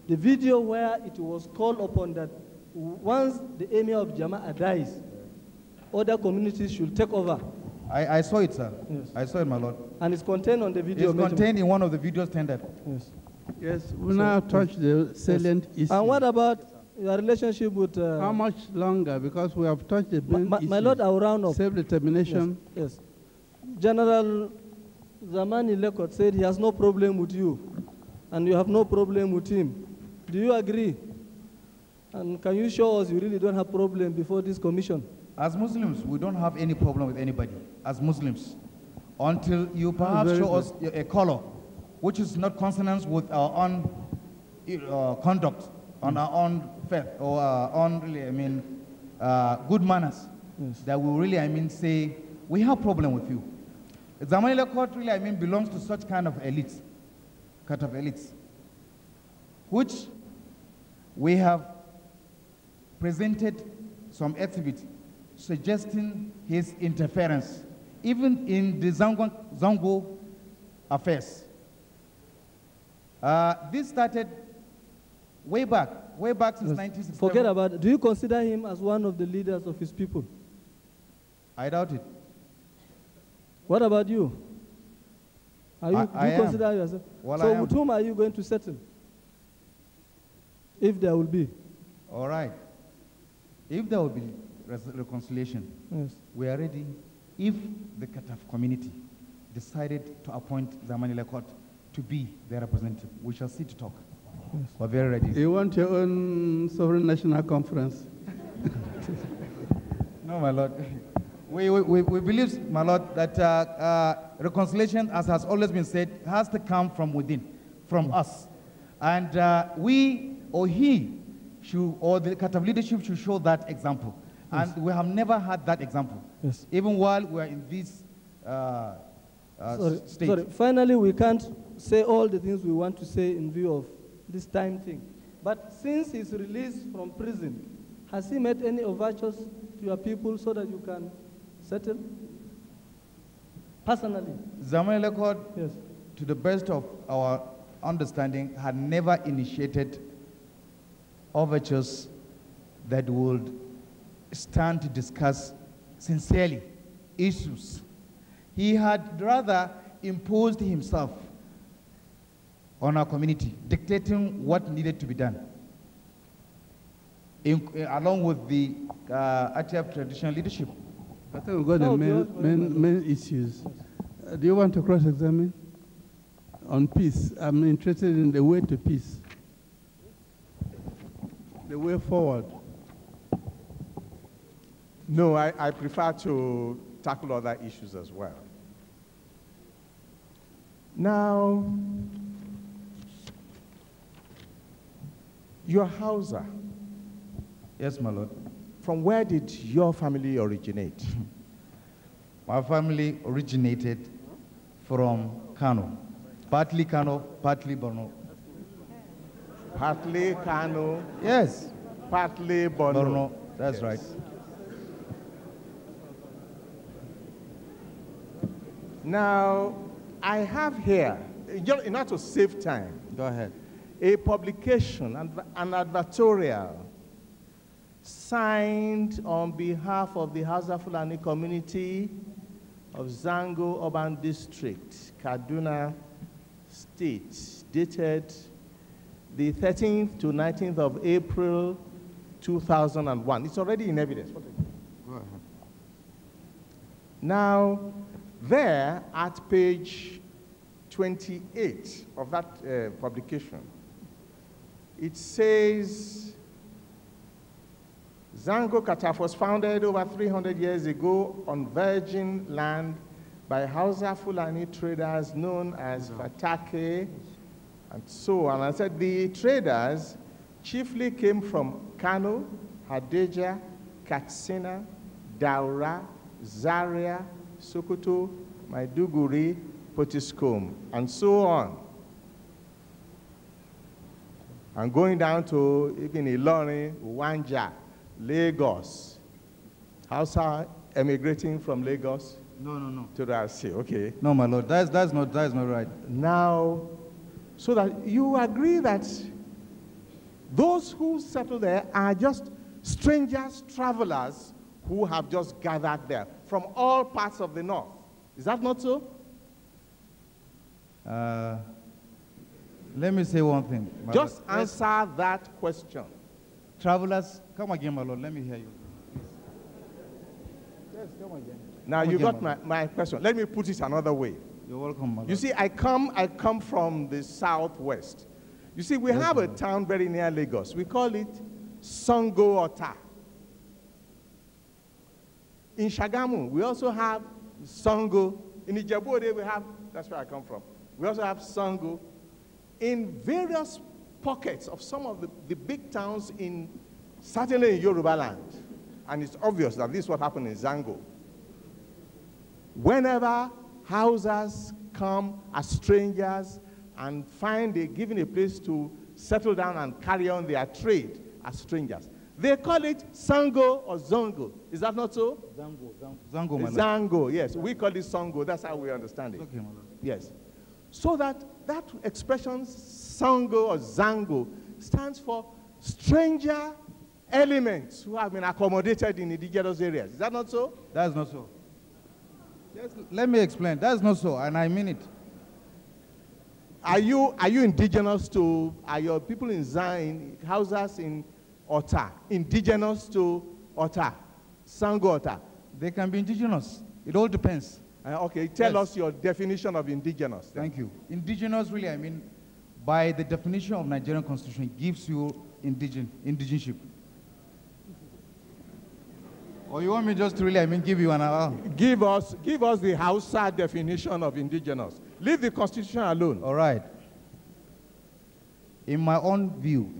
the video where it was called upon that once the emir of Jama'ah dies, other communities should take over? I saw it, sir. Yes. I saw it, my lord. And it's contained on the video. It's contained in one of the videos tendered. Yes. Yes, we now touch the salient issue. And what about your relationship with... How much longer? Because we have touched the main issue. My lord, I will round up. Self-determination. Yes. General Zamani Lekot said he has no problem with you, and you have no problem with him. Do you agree? And can you show us you really don't have problem before this commission? As Muslims, we don't have any problem with anybody, as Muslims, until you perhaps show us a color which is not consonant with our own conduct, on our own faith, or our own, really, good manners, that will really, say, we have problem with you. Zamanila court really, I mean, belongs to such kind of elites, which we have presented some exhibits suggesting his interference, even in the Zango affairs. This started way back since 1967. Forget about it. Do you consider him as one of the leaders of his people? I doubt it. What about you? Do you am. consider yourself? Well, so with whom are you going to settle? If there will be. All right. If there will be reconciliation, yes, we are ready. If the Kataf community decided to appoint Zamanila Court to be their representative, we shall sit to talk. Yes. We're very ready. You want your own sovereign national conference? No, my lord. We believe, my lord, that reconciliation, as has always been said, has to come from within, from us. And we or he should, or the Kataf leadership should show that example. Yes. And we have never had that example. Yes. Even while we are in this state. Sorry, finally, we can't say all the things we want to say in view of this time thing. But since he's released from prison, has he made any overtures to your people so that you can settle? Personally? Zamanila Court, yes, to the best of our understanding, had never initiated overtures that would stand to discuss sincerely issues. He had rather imposed himself on our community, dictating what needed to be done, along with the ATF traditional leadership. I think we've got the main issues. Do you want to cross-examine on peace? I'm interested in the way to peace, the way forward. No, I prefer to tackle other issues as well. Now, you're Hausa. Yes, my lord. From where did your family originate? My family originated from Kano. Partly Kano, partly Borno. Partly Kano. Yes. Partly Borno. Borno, that's yes. right. Now, I have here, in order to save time, Go ahead. a publication, an advertorial, signed on behalf of the Hausa Fulani community of Zango Urban District, Kaduna State, dated the 13th to 19th of April, 2001. It's already in evidence. Go ahead. Now, there at page 28 of that publication, it says, Zan Kataf was founded over 300 years ago on virgin land by Hausa Fulani traders known as Fatake, and so on. I said the traders chiefly came from Kano, Hadeja, Katsina, Daura, Zaria, Sokoto, Maiduguri, Potiskum, and so on. And going down to even Ilorin, Uwanja, Lagos. Hausa emigrating from Lagos? No. To the RC, okay. No, my lord, that's not right. Now, so that you agree that those who settle there are just strangers, travelers, who have just gathered there from all parts of the north. Is that not so? Let me say one thing. Just answer that question. Travelers, come again, my lord. Let me hear you. Yes, come again. Now you got my question. Let me put it another way. You're welcome, my lord. You see, I come from the southwest. You see, we have a town very near Lagos. We call it Sango Ota. In Shagamu, we also have Sango. In Ijebu-Ode, we have, that's where I come from. We also have Sango. In various pockets of some of the big towns certainly in Yoruba land. And it's obvious that this is what happened in Zango. Whenever Hausas come as strangers and find they're given a place to settle down and carry on their trade as strangers, they call it Sango or Zongo. Is that not so? Zango, my lord. Zango, yes. We call it Songo. That's how we understand it. Okay, my lord. Yes. So that expression, Sango or Zango, stands for stranger elements who have been accommodated in indigenous areas. Is that not so? That is not so. Yes, let me explain. That is not so, and I mean it. Are you indigenous to, are your people in Zan, Hausas in Ota, indigenous to Ota, Sango Ota? They can be indigenous. It all depends. Okay, tell us your definition of indigenous. Thank you. Indigenous, really, I mean, by the definition of Nigerian Constitution, it gives you indigenship. Or you want me just to really, I mean, give you an Give us the Hausa definition of indigenous. Leave the Constitution alone. All right. In my own view,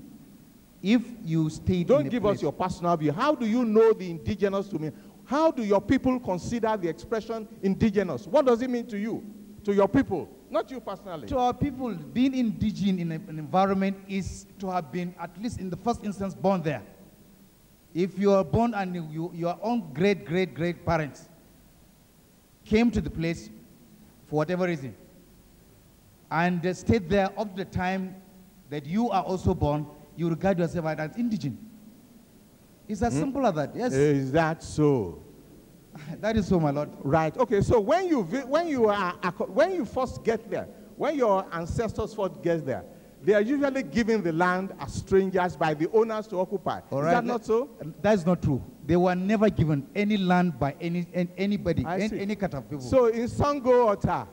if you stay Don't give us your personal view. How do you know the indigenous to mean? How do your people consider the expression indigenous? What does it mean to you, to your people, not you personally? To our people, being indigenous in an environment is to have been, at least in the first instance, born there. If you are born and your own great parents came to the place for whatever reason and stayed there up to the time that you are also born, you regard yourself as indigenous. It's as simple as that, yes. Is that so? That is so, my lord. Right, okay, so when you first get there, when your ancestors first get there, they are usually given the land as strangers by the owners to occupy. All is right. that not so? That is not true. They were never given any land by anybody, any Kataf people. So in Sango Ota,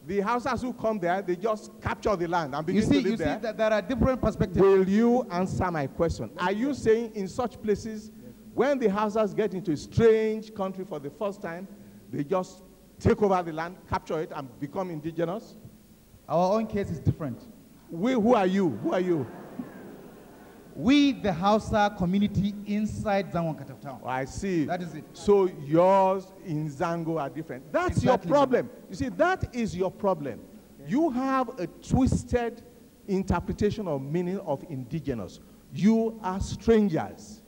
the Hausas who come there, they just capture the land and begin to live there. You see that there are different perspectives. Will you answer my question? Are you saying in such places, when the Hausas get into a strange country for the first time, they just take over the land, capture it, and become indigenous? Our own case is different. Who are you? Who are you? We, the Hausa community inside Zan Kataf town. Oh, I see. That is it. So yours in Zango are different. That's Exactly. your problem. You see, that is your problem. You have a twisted interpretation of meaning of indigenous. You are strangers.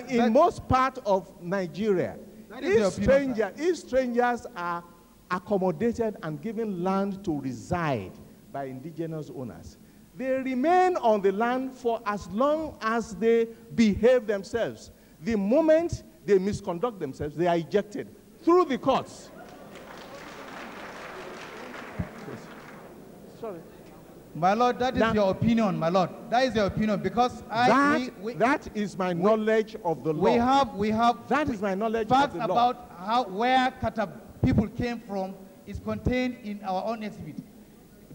In most part of Nigeria, if strangers are accommodated and given land to reside by indigenous owners, they remain on the land for as long as they behave themselves. The moment they misconduct themselves, they are ejected through the courts. Sorry. My lord, that is your opinion, my lord. That is your opinion, because that is my knowledge of the law. That is my knowledge of the law. Facts about where Kataf people came from is contained in our own exhibit.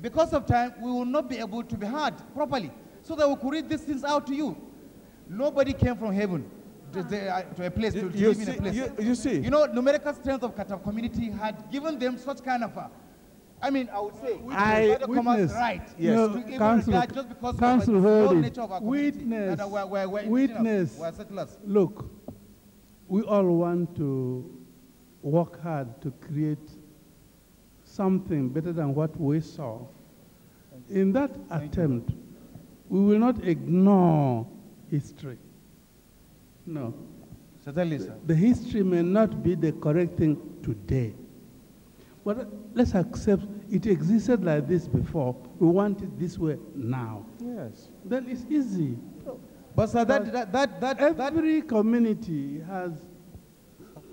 Because of time, we will not be able to be heard properly, so that we could read these things out to you. Nobody came from heaven to a place to live in a place. You see, you know, numerical strength of Kataf community had given them such kind of I mean, I would say, witness. Right. Yes. No, council, just because council of heard the it. nature of our Witness. Witness. Look, we all want to work hard to create something better than what we saw. In that attempt, we will not ignore history. No. Certainly, sir. The history may not be the correct thing today. But let's accept it existed like this before. We want it this way now. Yes. Then it's easy. But sir, every community has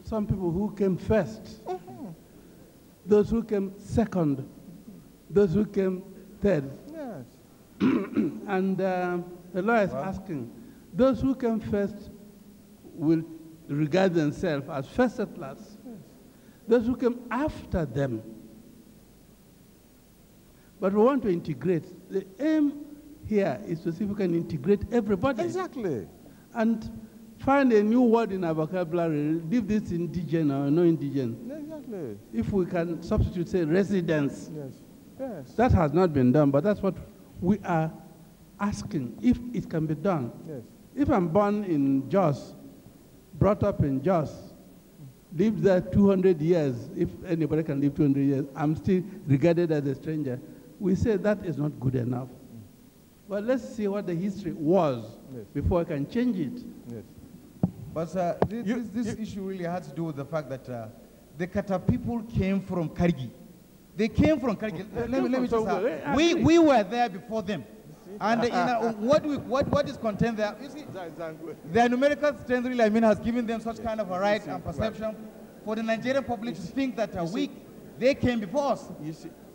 some people who came first, those who came second, those who came third. Yes. And the law is asking, those who came first will regard themselves as first settlers. Those who came after them. But we want to integrate. The aim here is to see if we can integrate everybody. Exactly. And find a new word in our vocabulary, leave this indigenous or no indigenous. Exactly. If we can substitute, say, residence. Yes. Yes. That has not been done, but that's what we are asking, if it can be done. Yes. If I'm born in Jos, brought up in Jos, lived there 200 years, if anybody can live 200 years, I'm still regarded as a stranger. We say that is not good enough. But let's see what the history was before I can change it. Yes. But this issue really had to do with the fact that the Kataf people came from Kargi. They came from Kargi. Let me just we were there before them. And you know, what is contained there, you see, their numerical strength really, has given them such kind of a right and perception for the Nigerian public to think that they came before us. You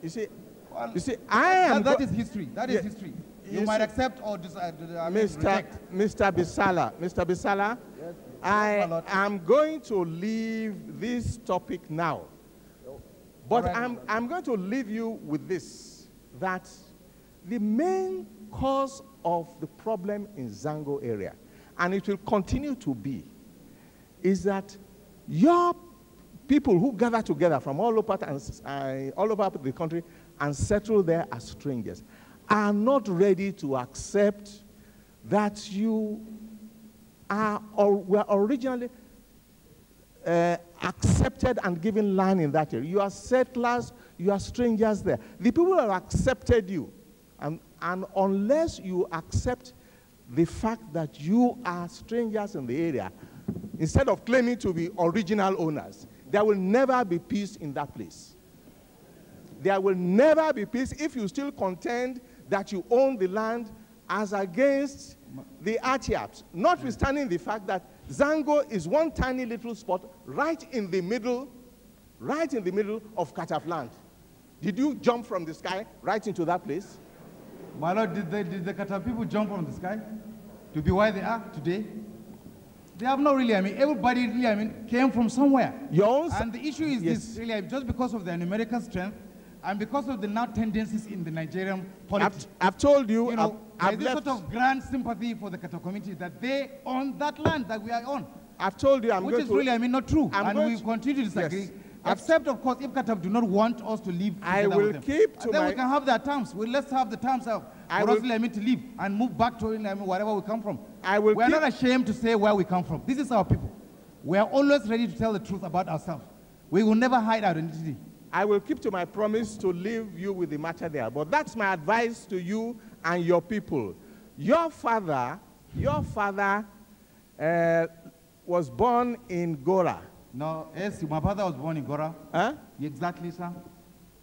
see, that is history. That is history. You might accept or reject. Mr. Bisala, yes, I am going to leave this topic now. But right. I'm going to leave you with this, that the main cause of the problem in Zango area, and it will continue to be, is that your people who gather together from all over the country and settle there as strangers are not ready to accept that you are or were originally accepted and given land in that area. You are settlers, you are strangers there. The people have accepted you. And unless you accept the fact that you are strangers in the area, instead of claiming to be original owners, there will never be peace in that place. There will never be peace if you still contend that you own the land as against the Atiaps, notwithstanding the fact that Zango is one tiny little spot right in the middle of Kataf land. Did you jump from the sky right into that place? My Lord, did the Kataf people jump from the sky to be where they are today? They have not really, everybody really, came from somewhere. And the issue is this, really, just because of their numerical strength and because of the now tendencies in the Nigerian politics. I've told you, there's this sort of grand sympathy for the Kataf community that they own that land that we are on. I've told you, which is really, not true. And we continue to disagree. Yes. Except, of course, if Kataf do not want us to live I will with them. keep to then my... we can have their terms. Let's have the terms for us to leave and move back to wherever we come from. We're not ashamed to say where we come from. This is our people. We are always ready to tell the truth about ourselves. We will never hide our identity. I will keep to my promise to leave you with the matter there. But that's my advice to you and your people. Your father was born in Gora. No, yes, my father was born in Gora. Huh? Exactly, sir.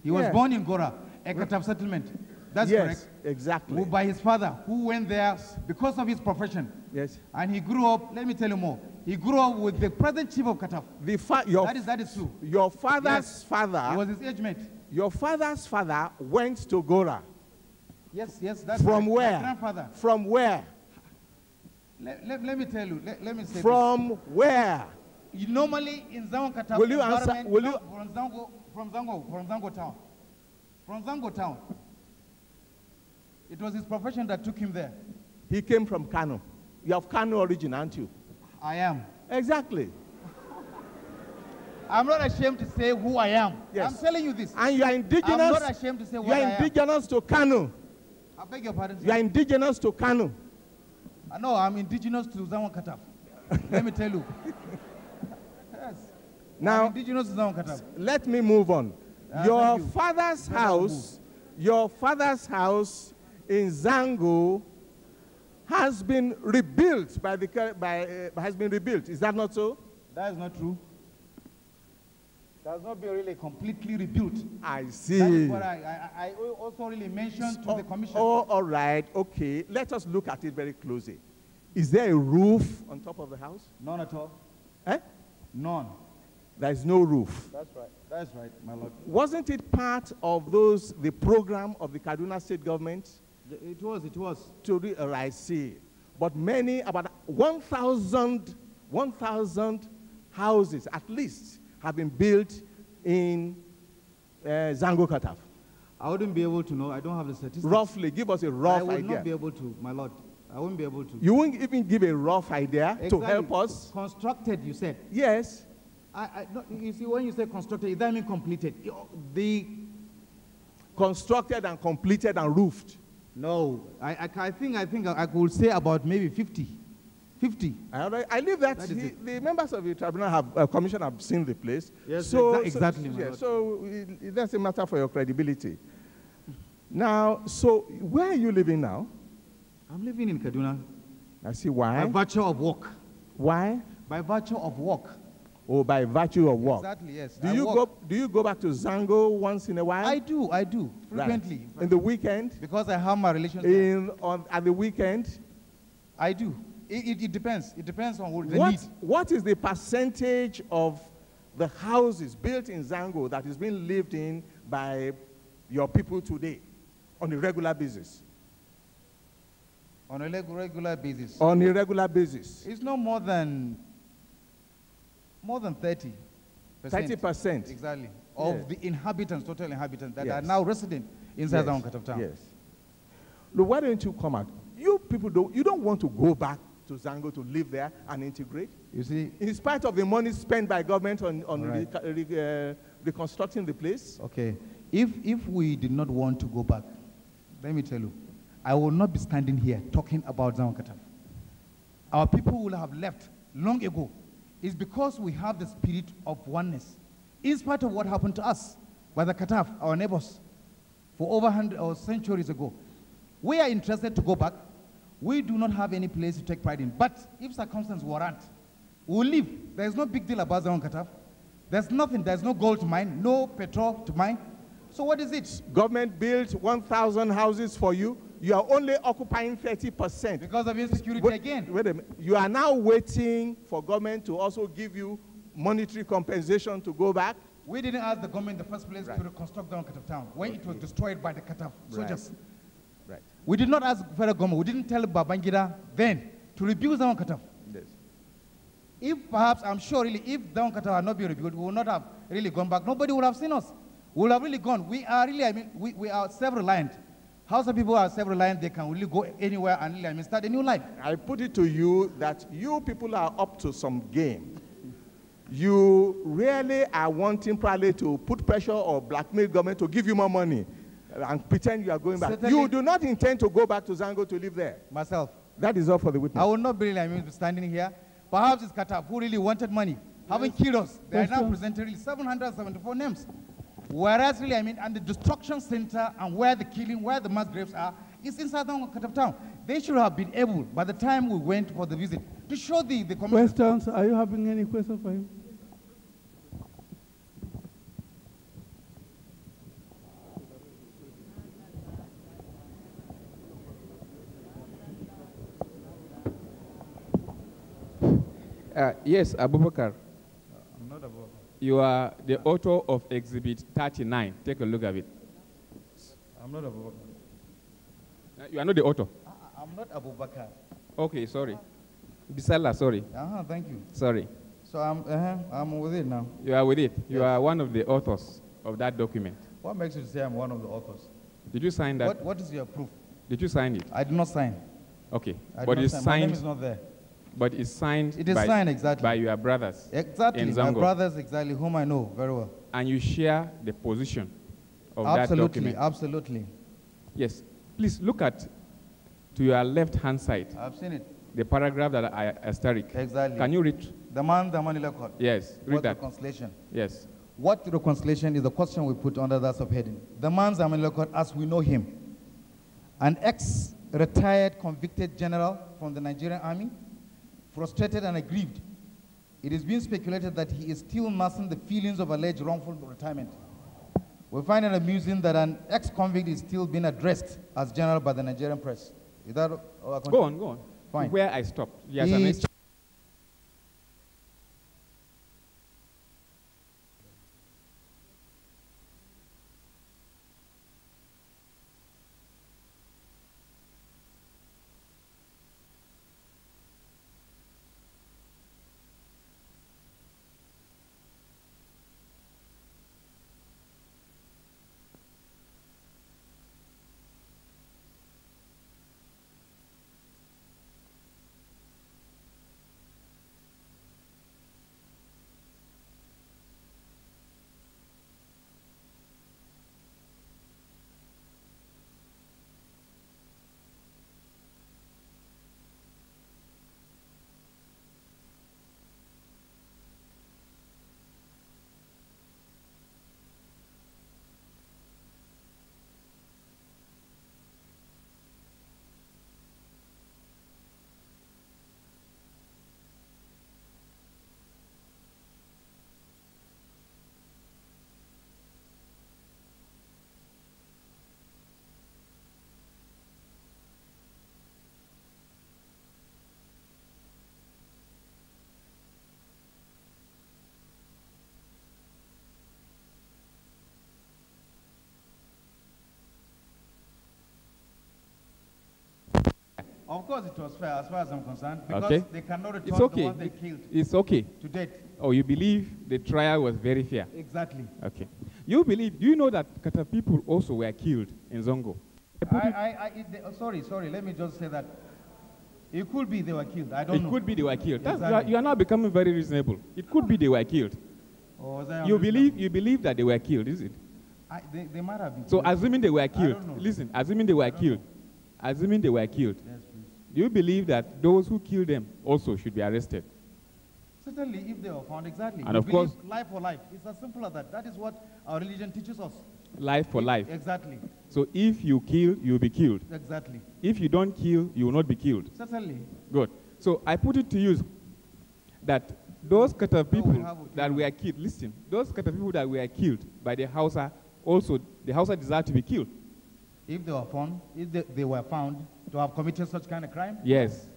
He was born in Gora, a Kataf settlement. That's correct. Exactly. By his father, who went there because of his profession. Yes. And he grew up, let me tell you more, he grew up with the present chief of Kataf. That is true. Your father's father... He was his age mate. Your father's father went to Gora. Yes, that's From right. where? My grandfather. From where? Let me tell you, let me say From where? Normally in Zan Kataf, will you answer? Will you? From Zango town. From Zango town. It was his profession that took him there. He came from Kano. You have Kano origin, aren't you? I am. Exactly. I'm not ashamed to say who I am. Yes. I'm telling you this. And you are indigenous. I'm not ashamed to say what I am. You are indigenous to Kano. I beg your pardon, sir. You are indigenous to Kano. No, I'm indigenous to Zan Kataf. Let me tell you. Yes. Now, I'm indigenous to Zan Kataf. Let me move on. Your father's house in Zango has been rebuilt has been rebuilt. Is that not so? That is not true. It has not been really completely rebuilt. I see. That is what I also really mentioned to the commission. Oh, all right. Okay. Let us look at it very closely. Is there a roof on top of the house? None at all. Eh? None. There is no roof. That's right. That's right, my lord. Wasn't it part of the program of the Kaduna state government? It was. I see. But about 1,000 houses at least have been built in Zan Kataf. I wouldn't be able to know. I don't have the statistics. Roughly, give us a rough idea. I would not be able to, my lord. I wouldn't be able to. You won't even give a rough idea to help us? Constructed, you said. Yes. No, you see, when you say constructed, it doesn't mean completed. The constructed and completed and roofed. No, I think I could say about maybe 50. 50. I leave that. That is it. The members of the tribunal have commission have seen the place. Yes, So, exactly. My yeah, lord. so that's a matter for your credibility. Now, so where are you living now? I'm living in Kaduna I see why. by virtue of work. Why? By virtue of work. Oh, by virtue of work. Exactly, yes. Do I you work. do you go back to Zango once in a while? I do, frequently. Right. In the weekend? Because I have my relationship. At the weekend? I do. It depends. It depends on the need. What is the percentage of the houses built in Zango that is being lived in by your people today on a regular basis? On a regular basis. On a regular basis. It's no more than 30%. 30%. Exactly. Of the inhabitants, total inhabitants that are Yes. now resident inside Zan Kataf town. Yes. Look, why don't you come out? You people you don't want to go back to Zango to live there and integrate? You see? In spite of the money spent by government on Right. reconstructing the place? Okay. If we did not want to go back, let me tell you, I will not be standing here talking about Zan Kataf. Our people will have left long ago. It's because we have the spirit of oneness. In spite of what happened to us by the Kataf, our neighbors, for over 100 or centuries ago, we are interested to go back. We do not have any place to take pride in. But if circumstances warrant, we'll leave. There's no big deal about Zan Kataf. There's nothing. There's no gold to mine, no petrol to mine. So what is it? Government built 1,000 houses for you. You are only occupying 30%. Because of insecurity again. Wait a minute. You are now waiting for government to also give you monetary compensation to go back? We didn't ask the government in the first place to reconstruct Zan Kataf town when it was destroyed by the Kataf soldiers. Right. We did not ask federal government. We didn't tell Babangida then to rebuild Zan Kataf. Yes. If perhaps, I'm sure really, if Zan Kataf had not been rebuilt, we would not have really gone back. Nobody would have seen us. We would have really gone. We are really, we are self-reliant. Hausa people are self-reliant. They can really go anywhere and really, start a new life. I put it to you that you people are up to some game. You really are wanting probably to put pressure or blackmail government to give you more money and pretend you are going back. Certainly. You do not intend to go back to Zango to live there. Myself, That is all for the witness. I will not be really, standing here. Perhaps it's Kataf who really wanted money, having killed us. They are now presenting really 774 names. Whereas really, and the destruction center and where the killing, where the mass graves are, is inside Zan Kataf town. They should have been able, by the time we went for the visit, to show the community. Questions? Are you having any questions for him? Yes, Abubakar. I'm not Abubakar. You are the author of Exhibit 39. Take a look at it. I'm not Abubakar. You are not the author. I'm not Abubakar. Okay, sorry. Bisala, sorry. Thank you. Sorry. So I'm with it now. You are with it. You Yes. are one of the authors of that document. What makes you say I'm one of the authors? Did you sign that? What is your proof? Did you sign it? I did not sign. Okay. I did But not it's sign. My name signed. is not there. But it's signed. It is signed, exactly. by your brothers. Exactly. in My Zango. brothers, exactly, whom I know very well. And you share the position of that Absolutely, document. absolutely. Yes. Please look at to your left-hand side I've seen it. the paragraph that I asterisk. Exactly. Can you read? The man record. Yes. Read What that. reconciliation? Yes. What reconciliation is the question we put under that subheading. The man record, as we know him, an ex-retired convicted general from the Nigerian army, frustrated and aggrieved. It is being speculated that he is still nursing the feelings of alleged wrongful retirement. We find it amusing that an ex-convict is still being addressed as general by the Nigerian press. Is that Go on. Fine. Where I stopped. Yes, He an is Of course it was fair as far as I'm concerned, because Okay. they cannot return It's okay. the one they killed It's okay. to date. Oh, you believe the trial was very fair? Exactly. Okay. You believe, do you know that Kataf people also were killed in Zongo? Sorry, let me just say that it could be they were killed. I don't know. It could be they were killed. Exactly. You are now becoming very reasonable. It could be they were killed. Or was I You unreasonable? believe that they were killed, is it? They might have been. So killed. assuming they were don't killed, know. listen, assuming they were killed, assuming they were killed, Yes, please. do you believe that those who killed them also should be arrested? Certainly, if they were found, exactly. And We of course- believe life for life. It's as simple as that. That is what our religion teaches us. Life for life. Exactly. So if you kill, you will be killed. Exactly. If you don't kill, you will not be killed. Certainly. Good. So I put it to you that those Kataf people we have that were killed, listen, those Kataf people that were killed by the Hausa, also the Hausa deserve to be killed. If they were found, they were found to have committed such kind of crime, Yes.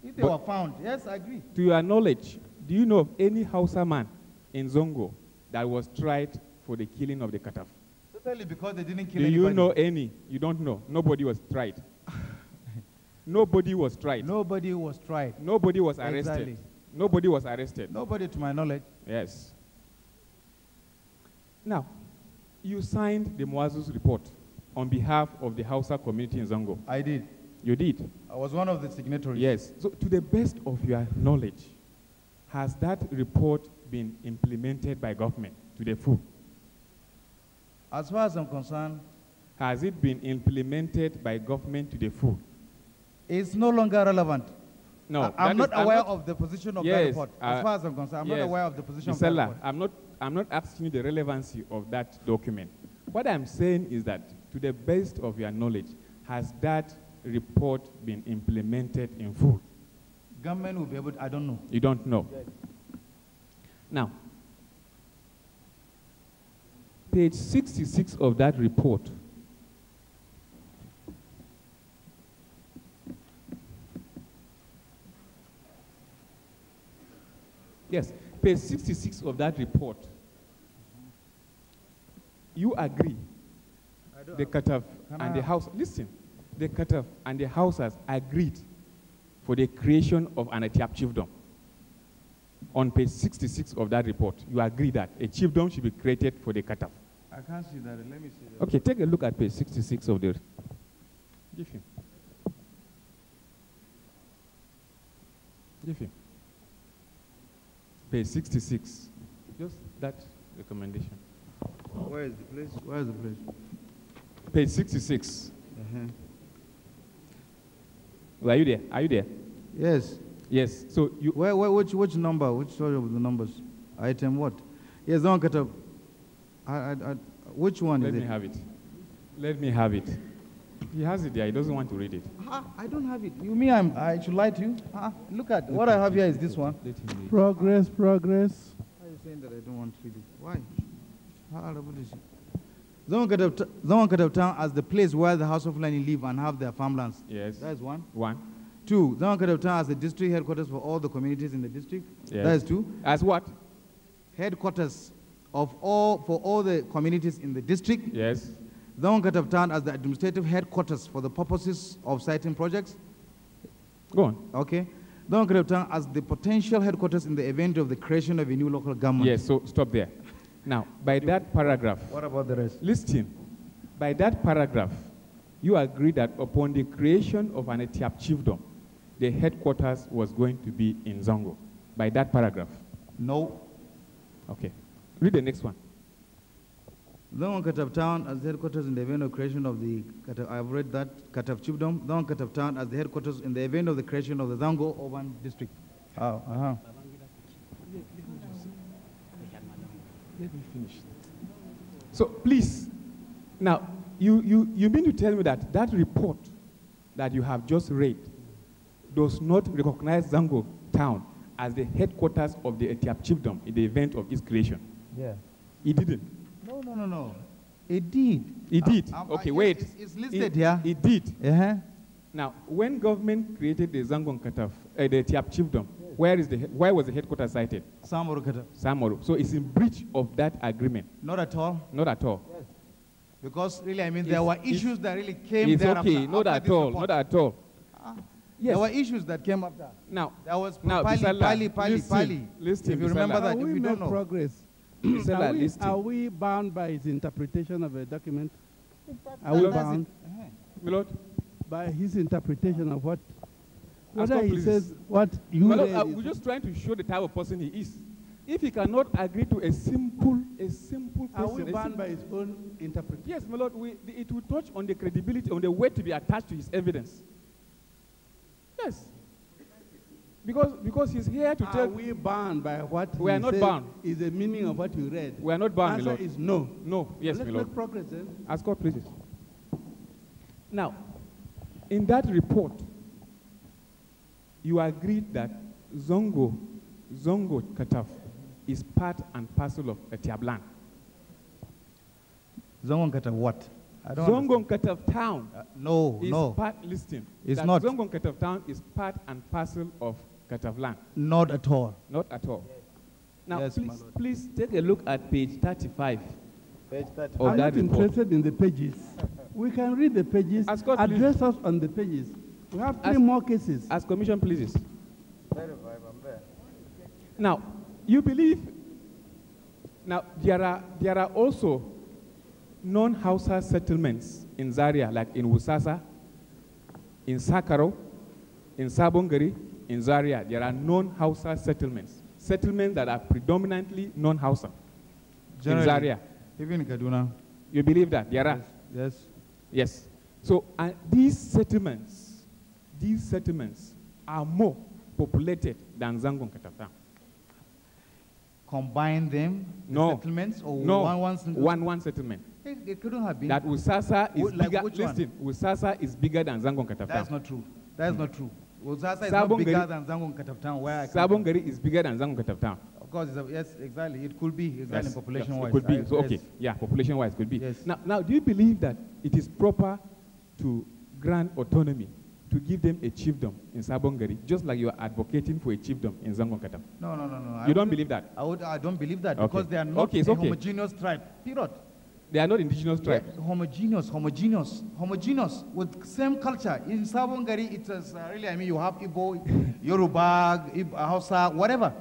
if they But- were found, yes, I agree. To your knowledge, do you know of any Hausa man in Zongo that was tried for the killing of the Kataf? Certainly because they didn't kill Do anybody. you know any? You don't know. Nobody was tried. Nobody was tried. Nobody was tried. Nobody was arrested. Exactly. Nobody was arrested. Nobody, to my knowledge. Yes. Now, you signed the Mwazu's report on behalf of the Hausa community in Zongo. I did. You did? I was one of the signatories. Yes. So, to the best of your knowledge, has that report been implemented by government to the full? As far as I'm concerned, Has it been implemented by government to the full? it's no longer relevant. No. I'm that not is- aware of the position of that Yes, report. As far as I'm concerned, I'm not yes. aware of the position of Mr. that Sella, report. I'm not asking you the relevancy of that document. What I'm saying is that, to the best of your knowledge, has that report been implemented in full? Government will be able to, I don't know. You don't know. Now, page 66 of that report Yes, page 66 of that report, you agree the Kataf and the House, listen, the Kataf and the Hausas agreed for the creation of an Etiap chiefdom. On page 66 of that report, you agree that a chiefdom should be created for the Kataf. I can't see that. Let me see that. Okay, take a look at page 66 of the. Give him. Give him. Page 66. Just that recommendation. Where is the place? Where is the place? Page 66. Uh-huh. Are you there? Are you there? Yes. Yes. So you. Which number? Which sort of the numbers? Item what? Yes, don't cut up. Which one Let is me it? have it. Let me have it. He has it there. He doesn't want to read it. I don't have it. You mean I should lie to you? Look at what I have here is this one. Let him read. Progress. Why are you saying that I don't want to read it? Why? How about this? Zan Kataf town as the place where the House of Fulani live and have their farmlands. Yes. That is one. One. 2. Zan Kataf town as the district headquarters for all the communities in the district. Yes. That is 2. As what? Headquarters for all the communities in the district. Yes. Zan Kataf town as the administrative headquarters for the purposes of siting projects. Go on. Okay. Zan Kataf town as the potential headquarters in the event of the creation of a new local government. Yes. So stop there. Now, by that paragraph, What about the rest? listen. By that paragraph, you agree that upon the creation of an Etiap chiefdom, the headquarters was going to be in Zongo. By that paragraph. No. Okay. Read the next one. Zan Kataf town as the headquarters in the event of creation of the Kataf, I've read that Kataf chiefdom. Zan Kataf town as the headquarters in the event of the creation of the Zango urban district. Let me finish. So please, now, you mean to tell me that that report that you have just read does not recognize Zango town as the headquarters of the Etiap chiefdom in the event of its creation? Yeah. It didn't. No. It did. It did. Okay, yes, wait. It's listed here. It did. Uh-huh. Now, when government created the Zango Kataf, the Etiap chiefdom, where was the headquarters cited? Samoro Kataf. Samoro. So it's in breach of that agreement. Not at all. Not at all. Yes. Because really, I mean, It's- there were it's- issues that really came It's there okay. after Not at this all. report. Not at all. There were issues that came after. Now, There was Bisala, Pali. listen, If you remember Bisala. that, Are if we you don't make know. progress? Bisala, listen. Are we bound by his interpretation of a document? Are that- we that's it. bound Milord, by his interpretation of what? Ask Whether God, he please. says what you Milord, read we're is- just trying to show the type of person he is. If he cannot agree to a simple Are we question, bound by his own interpretation? yes, my lord, it will touch on the credibility, on the weight to be attached to his evidence. Yes. Because he's here to Are tell. we bound by what We he are not says bound. is the meaning of what you read? We are not bound, my Answer lord. is no. No, yes, Let's my lord. make progress then. Ask God, please. Now, in that report, you agreed that Zongo Kataf is part and parcel of Etiablan. Zan Kataf what? I don't Zongo Kataf town No, is no. part, listen. It's that not. Zongo Kataf town is part and parcel of Kataflan. Not at all. Not at all. Now, Yes, my please, lord. please take a look at page 35 Page 30. of I'm that not report. interested in the pages. We can read the pages, Ask God, please. address us on the pages. We have three Ask- more cases. As commission pleases. Now, you believe, now there are also non-Hausa settlements in Zaria, like in Wusasa, in Sakaro, in Sabongari, in Zaria. There are non-Hausa settlements that are predominantly non-Hausa in Generally, Zaria. Even in Kaduna. You believe that? There are? Yes. Yes. So these settlements are more populated than Zangon Kataftan. Combine them, the No. settlements, or No, one single? one settlement. It couldn't have been. That Usasa is Like bigger. which one? Listen, Usasa is bigger than Zangon Kataftan. That's not true. That is not true. Uzasa is not bigger Sabongari- than Zangon Kataftan, where I come from. Sabongari is bigger than Zangon Kataftan. Of course, yes, exactly. It could be, exactly, Yes, population-wise. it could be. I- So, okay, yes. yeah, population-wise could be. Yes. Now, do you believe that it is proper to grant autonomy to give them a chiefdom in Sabongari, just like you are advocating for a chiefdom in Zangon Kataf? No. I You don't wouldn't- believe that? I don't believe that Okay. because they are not Okay, it's a okay. homogeneous tribe. Period. They are not indigenous tribes. Yeah, homogeneous with same culture. In Sabongari, it is really, you have Igbo, Yoruba, Hausa, whatever.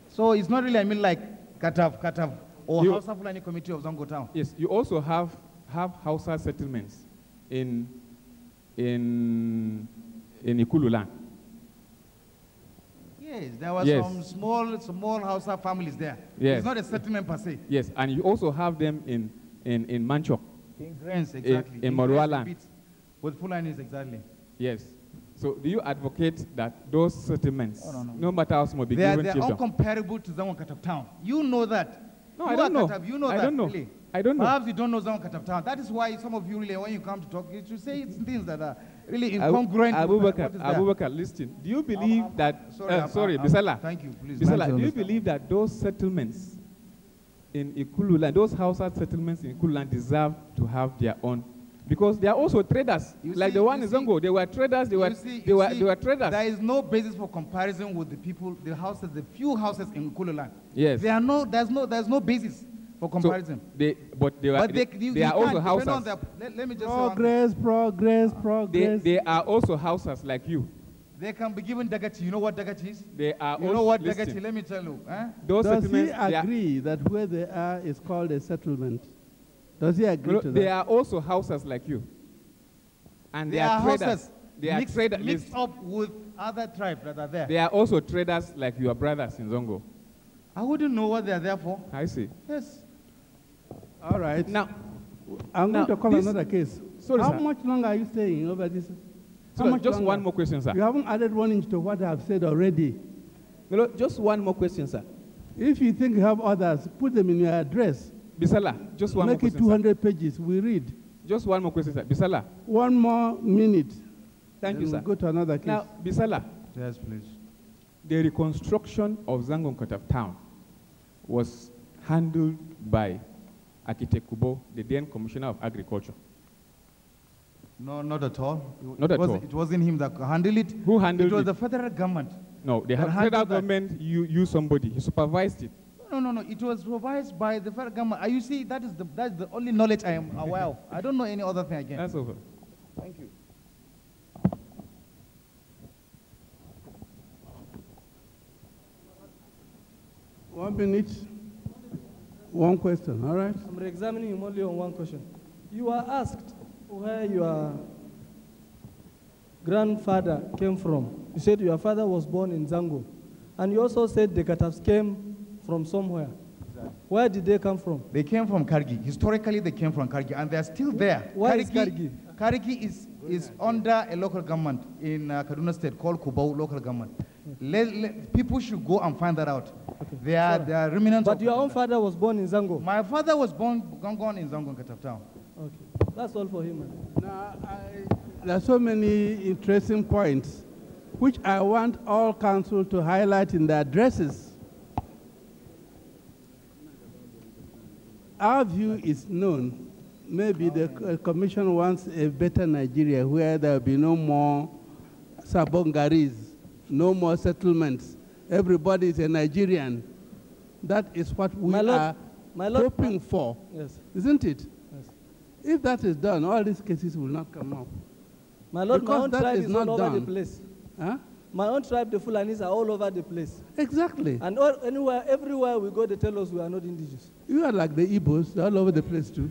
So it's not really, like Kataf, or You- Hausa Fulani Committee of Zango Town. Yes, you also have Hausa settlements in Ikululand. Yes, there were Yes. some small Hausa families there. Yes. It's not a settlement per se. Yes, and you also have them in Manchok. In Grains, exactly. in Grains Morualand. a bit. With Fulanis, exactly. Yes. So do you advocate that those settlements, No. no matter how small, be They are given chiefdom? uncomparable to Zango Kataf Town. You know that. No, You I don't are know. Kataf, you know I that, don't know. really. I don't know. Perhaps you don't know Zango Kataf Town. That is why some of you really, when you come to talk, you should say things that are really incongruent. with what is there. Abubakar, listen. Do you believe that? Sorry, Bisala. Thank you, please. Bisala, Thank do you believe that those settlements in Ikululand, those Hausa settlements in Ikululand deserve to have their own? Because they are also traders, You like see- the one you in see- Zongo. They were traders. They were traders. There is no basis for comparison with the people, the houses, the few houses in Kululand. Yes. There's no basis for comparison. So they are You also can't, Hausas. depend on let me just say one thing. Progress. They are also Hausas like you. They can be given dagati. You know what dagati is? They are You also, know what listen, dagati? Let me tell you. Those Does he settlements, they are- agree that where they are is called a settlement? Does he agree to they that? are also Hausas like you. And They they are traders. houses They are traders. mixed up with other tribes that are there. They are also traders like your brothers in Zongo. I wouldn't know what they are there for. I see. Yes. All right. Now, I'm now, going to call this- another case. Sorry, How sir. much longer are you staying over this? So How much just longer? one more question, sir. You haven't added 1 inch to what I've said already. No, just one more question, sir. If you think you have others, put them in your address. Bisala, just one more Make it question, 200 pages. We read. sir. Just one more question, sir. Bisala, 1 more minute. thank you, Then sir. we'll go to another case. Now, Bisala, Yes, please. the reconstruction of Zangon Kataf town was handled by Architect Kubo, the then Commissioner of Agriculture. No, not at all. Not at all. It wasn't him that handled it. Who handled It was it? the federal government. No, the that federal handled that. government used somebody. He supervised it. No. It was supervised by the federal government. You see, that is the only knowledge I am aware of. I don't know any other thing again. That's over. Thank you. 1 minute, one question, all right? I'm re-examining him only on one question. You were asked where your grandfather came from. You said your father was born in Zango. And you also said the Katafs came from somewhere. Exactly. Where did they come from? They came from Kargi. Historically, they came from Kargi, and they're still there. Where is Kargi? Kargi is under a local government in Kaduna State called Kubau local government. People should go and find that out. Okay. They are remnants. But your own father was born in Zango? My father was born in Zango, Kataf town. Okay, that's all for him. Now, there are so many interesting points which I want all council to highlight in their addresses. Our view is known. Maybe the commission wants a better Nigeria where there will be no more Sabongaris, no more settlements. Everybody is a Nigerian. That is what we are hoping for, yes. Isn't it? Yes. If that is done, all these cases will not come up. My Lord, my own tribe is all over the place. Huh? My own tribe, the Fulanis, are all over the place. Exactly. And everywhere we go, they tell us we are not indigenous. You are like the Igbos, they're all over the place too.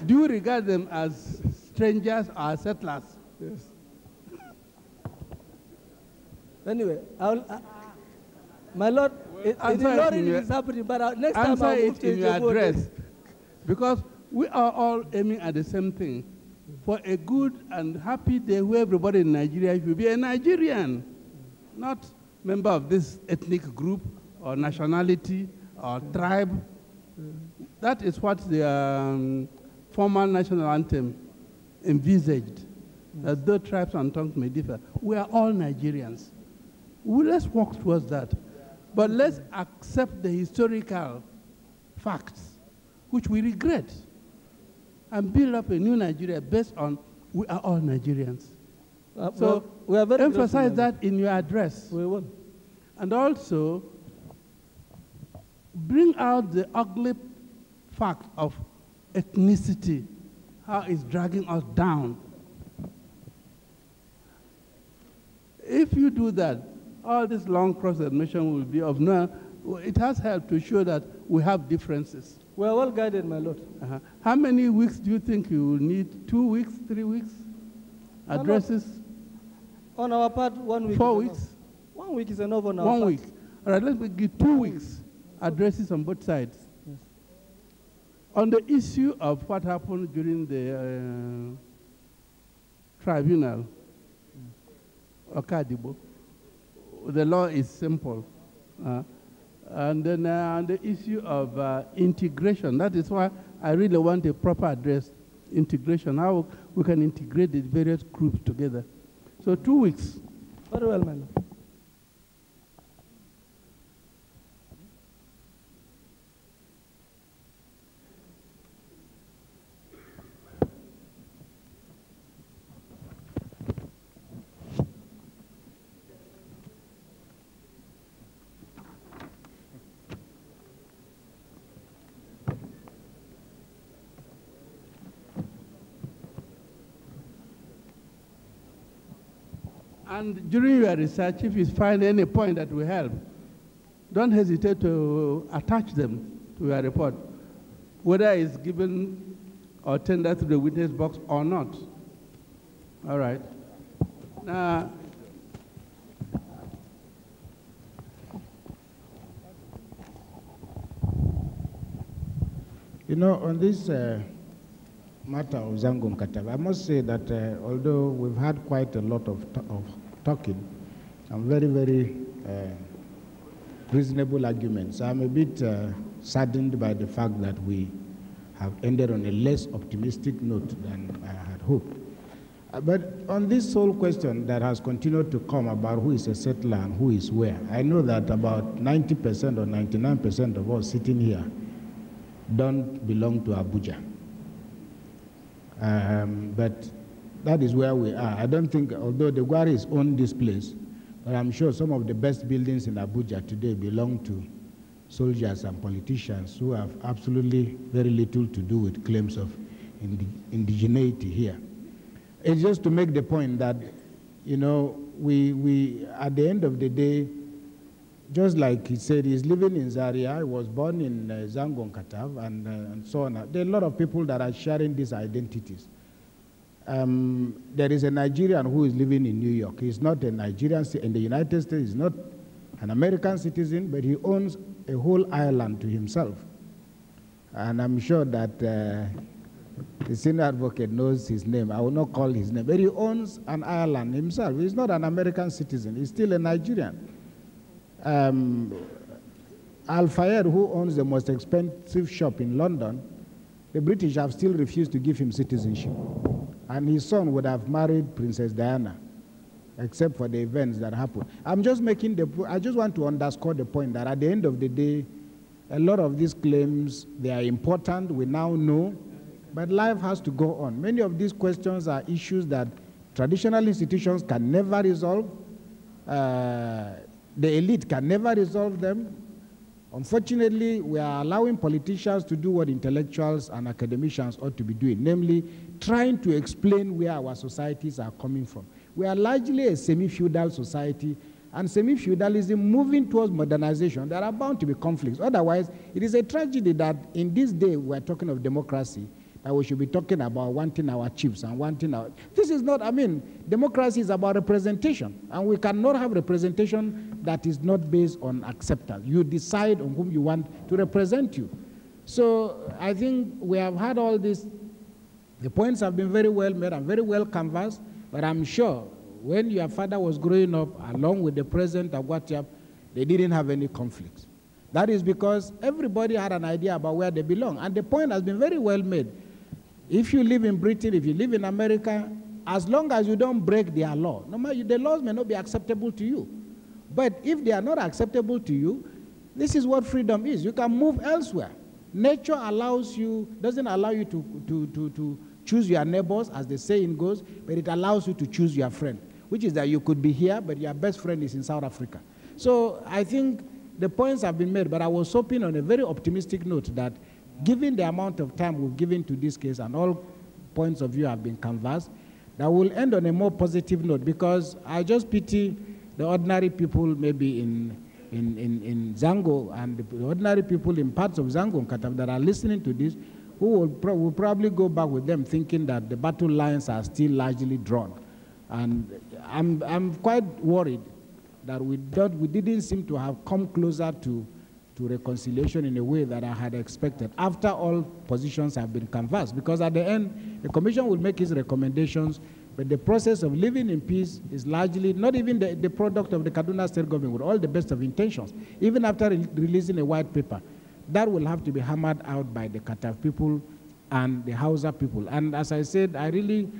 Do you regard them as strangers or settlers? Yes. Anyway, my Lord, it is not really happening, but next time I will in your address. Because we are all aiming at the same thing. For a good and happy day where everybody in Nigeria should be a Nigerian, not member of this ethnic group or nationality or tribe. That is what the former national anthem envisaged, that though tribes and tongues may differ, we are all Nigerians. Let's work towards that. But let's accept the historical facts, which we regret, and build up a new Nigeria based on we are all Nigerians. So we are very emphasize that in your address. We will. And also bring out the ugly fact of ethnicity, how it's dragging us down. If you do that, all this long cross-admission will be of no, it has helped to show that we have differences. We are well guided, my Lord. How many weeks do you think you will need? 2 weeks, 3 weeks? Addresses? On our part, 1 week. 4 weeks? 1 week is enough on our 1 part. week. All right, let's give 2 weeks. Addresses on both sides. Yes. On the issue of what happened during the tribunal, Okadibo, the law is simple. And then on the issue of integration, that is why I really want a proper address, integration, how we can integrate the various groups together. So 2 weeks. Very well, my Lord. And during your research, if you find any point that will help, don't hesitate to attach them to your report, whether it's given or tendered to the witness box or not. All right. Now, you know, on this matter of Zan Kataf, I must say that although we've had quite a lot of talking, and very, very reasonable arguments, I'm a bit saddened by the fact that we have ended on a less optimistic note than I had hoped. But on this sole question that has continued to come about who is a settler and who is where, I know that about 90% or 99% of us sitting here don't belong to Abuja. But that is where we are. I don't think, although the Gwaris own this place, but I'm sure some of the best buildings in Abuja today belong to soldiers and politicians who have absolutely very little to do with claims of indigeneity here. It's just to make the point that, you know, we at the end of the day, just like he said, he's living in Zaria. He was born in Zan Kataf and so on. There are a lot of people that are sharing these identities. There is a Nigerian who is living in New York. He's not a Nigerian in the United States. He's not an American citizen, but he owns a whole island to himself. And I'm sure that the senior advocate knows his name. I will not call his name, but he owns an island himself. He's not an American citizen. He's still a Nigerian. Al-Fayed, who owns the most expensive shop in London, the British have still refused to give him citizenship. And his son would have married Princess Diana, except for the events that happened. I'm just making I just want to underscore the point that at the end of the day, a lot of these claims, they are important, we now know, but life has to go on. Many of these questions are issues that traditional institutions can never resolve. The elite can never resolve them. Unfortunately, we are allowing politicians to do what intellectuals and academicians ought to be doing, namely trying to explain where our societies are coming from. We are largely a semi-feudal society, and semi-feudalism moving towards modernization. There are bound to be conflicts. Otherwise, it is a tragedy that in this day we are talking of democracy, that we should be talking about wanting our chiefs and wanting our... This is not, I mean, democracy is about representation, and we cannot have representation that is not based on acceptance. You decide on whom you want to represent you. So I think we have had all this. The points have been very well made and very well canvassed, but I'm sure when your father was growing up, along with the president of Watiap, they didn't have any conflicts. That is because everybody had an idea about where they belong, and the point has been very well made. If you live in Britain, if you live in America, as long as you don't break their law, no matter, the laws may not be acceptable to you. But if they are not acceptable to you, this is what freedom is. You can move elsewhere. Nature allows you, doesn't allow you to choose your neighbors, as the saying goes, but it allows you to choose your friend, which is that you could be here, but your best friend is in South Africa. So I think the points have been made, but I was hoping on a very optimistic note that given the amount of time we've given to this case and all points of view have been canvassed, that will end on a more positive note, because I just pity the ordinary people maybe in Zango and the ordinary people in parts of Zango and Kataf that are listening to this, who will probably go back with them thinking that the battle lines are still largely drawn. And I'm quite worried that we didn't seem to have come closer to reconciliation in a way that I had expected after all positions have been canvassed, because at the end, the Commission will make its recommendations, but the process of living in peace is largely not even the product of the Kaduna State government with all the best of intentions. Even after releasing a white paper, that will have to be hammered out by the Kataf people and the Hausa people. And as I said, I really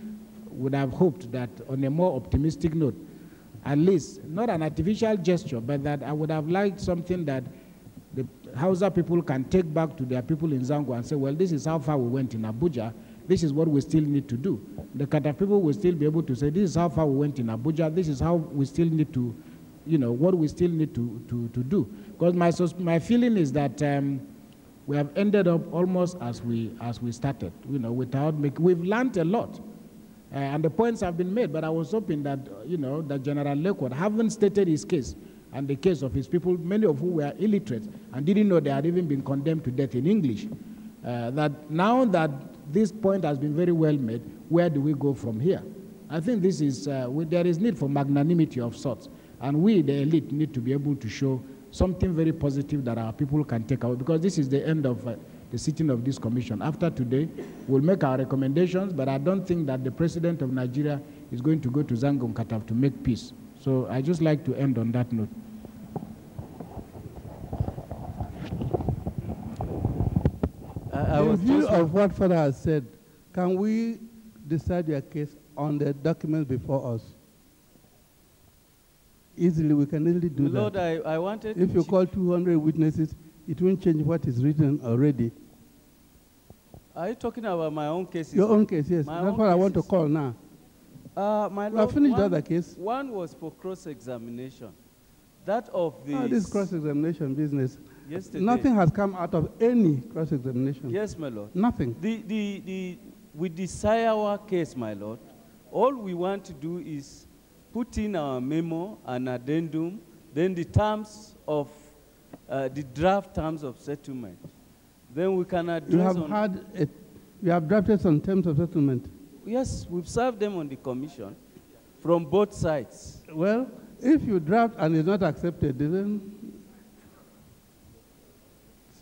would have hoped that on a more optimistic note, at least, not an artificial gesture, but that I would have liked something that the Hausa people can take back to their people in Zango and say, well, this is how far we went in Abuja. This is what we still need to do. The Kataf people will still be able to say, this is how far we went in Abuja. This is how we still need to, you know, what we still need to do. Because my feeling is that we have ended up almost as we started, you know, we've learned a lot. And the points have been made, but I was hoping that, you know, that General Lekwood haven't stated his case and the case of his people, many of whom were illiterate and didn't know they had even been condemned to death in English. That now that this point has been very well made, where do we go from here? I think this is, there is need for magnanimity of sorts. And we, the elite, need to be able to show something very positive that our people can take away, because this is the end of the sitting of this commission. After today, we'll make our recommendations, but I don't think that the president of Nigeria is going to go to Zango Kataf to make peace. So I just like to end on that note. In view of what Father has said, can we decide your case on the document before us? Easily, we can easily do Lord, that. I wanted if you call 200 witnesses, it won't change what is written already. Are you talking about my own cases? Your own case, yes. That's what I want to call now. My Lord, finished the other case. One was for cross-examination. That of the... this cross-examination business. Yesterday. Nothing has come out of any cross-examination. Yes, my Lord. Nothing. With the Sayawa case, my Lord, all we want to do is put in our memo, an addendum, then the terms of, the draft terms of settlement. Then we can address you have drafted some terms of settlement? Yes, we've served them on the commission from both sides. Well, if you draft and it's not accepted, then...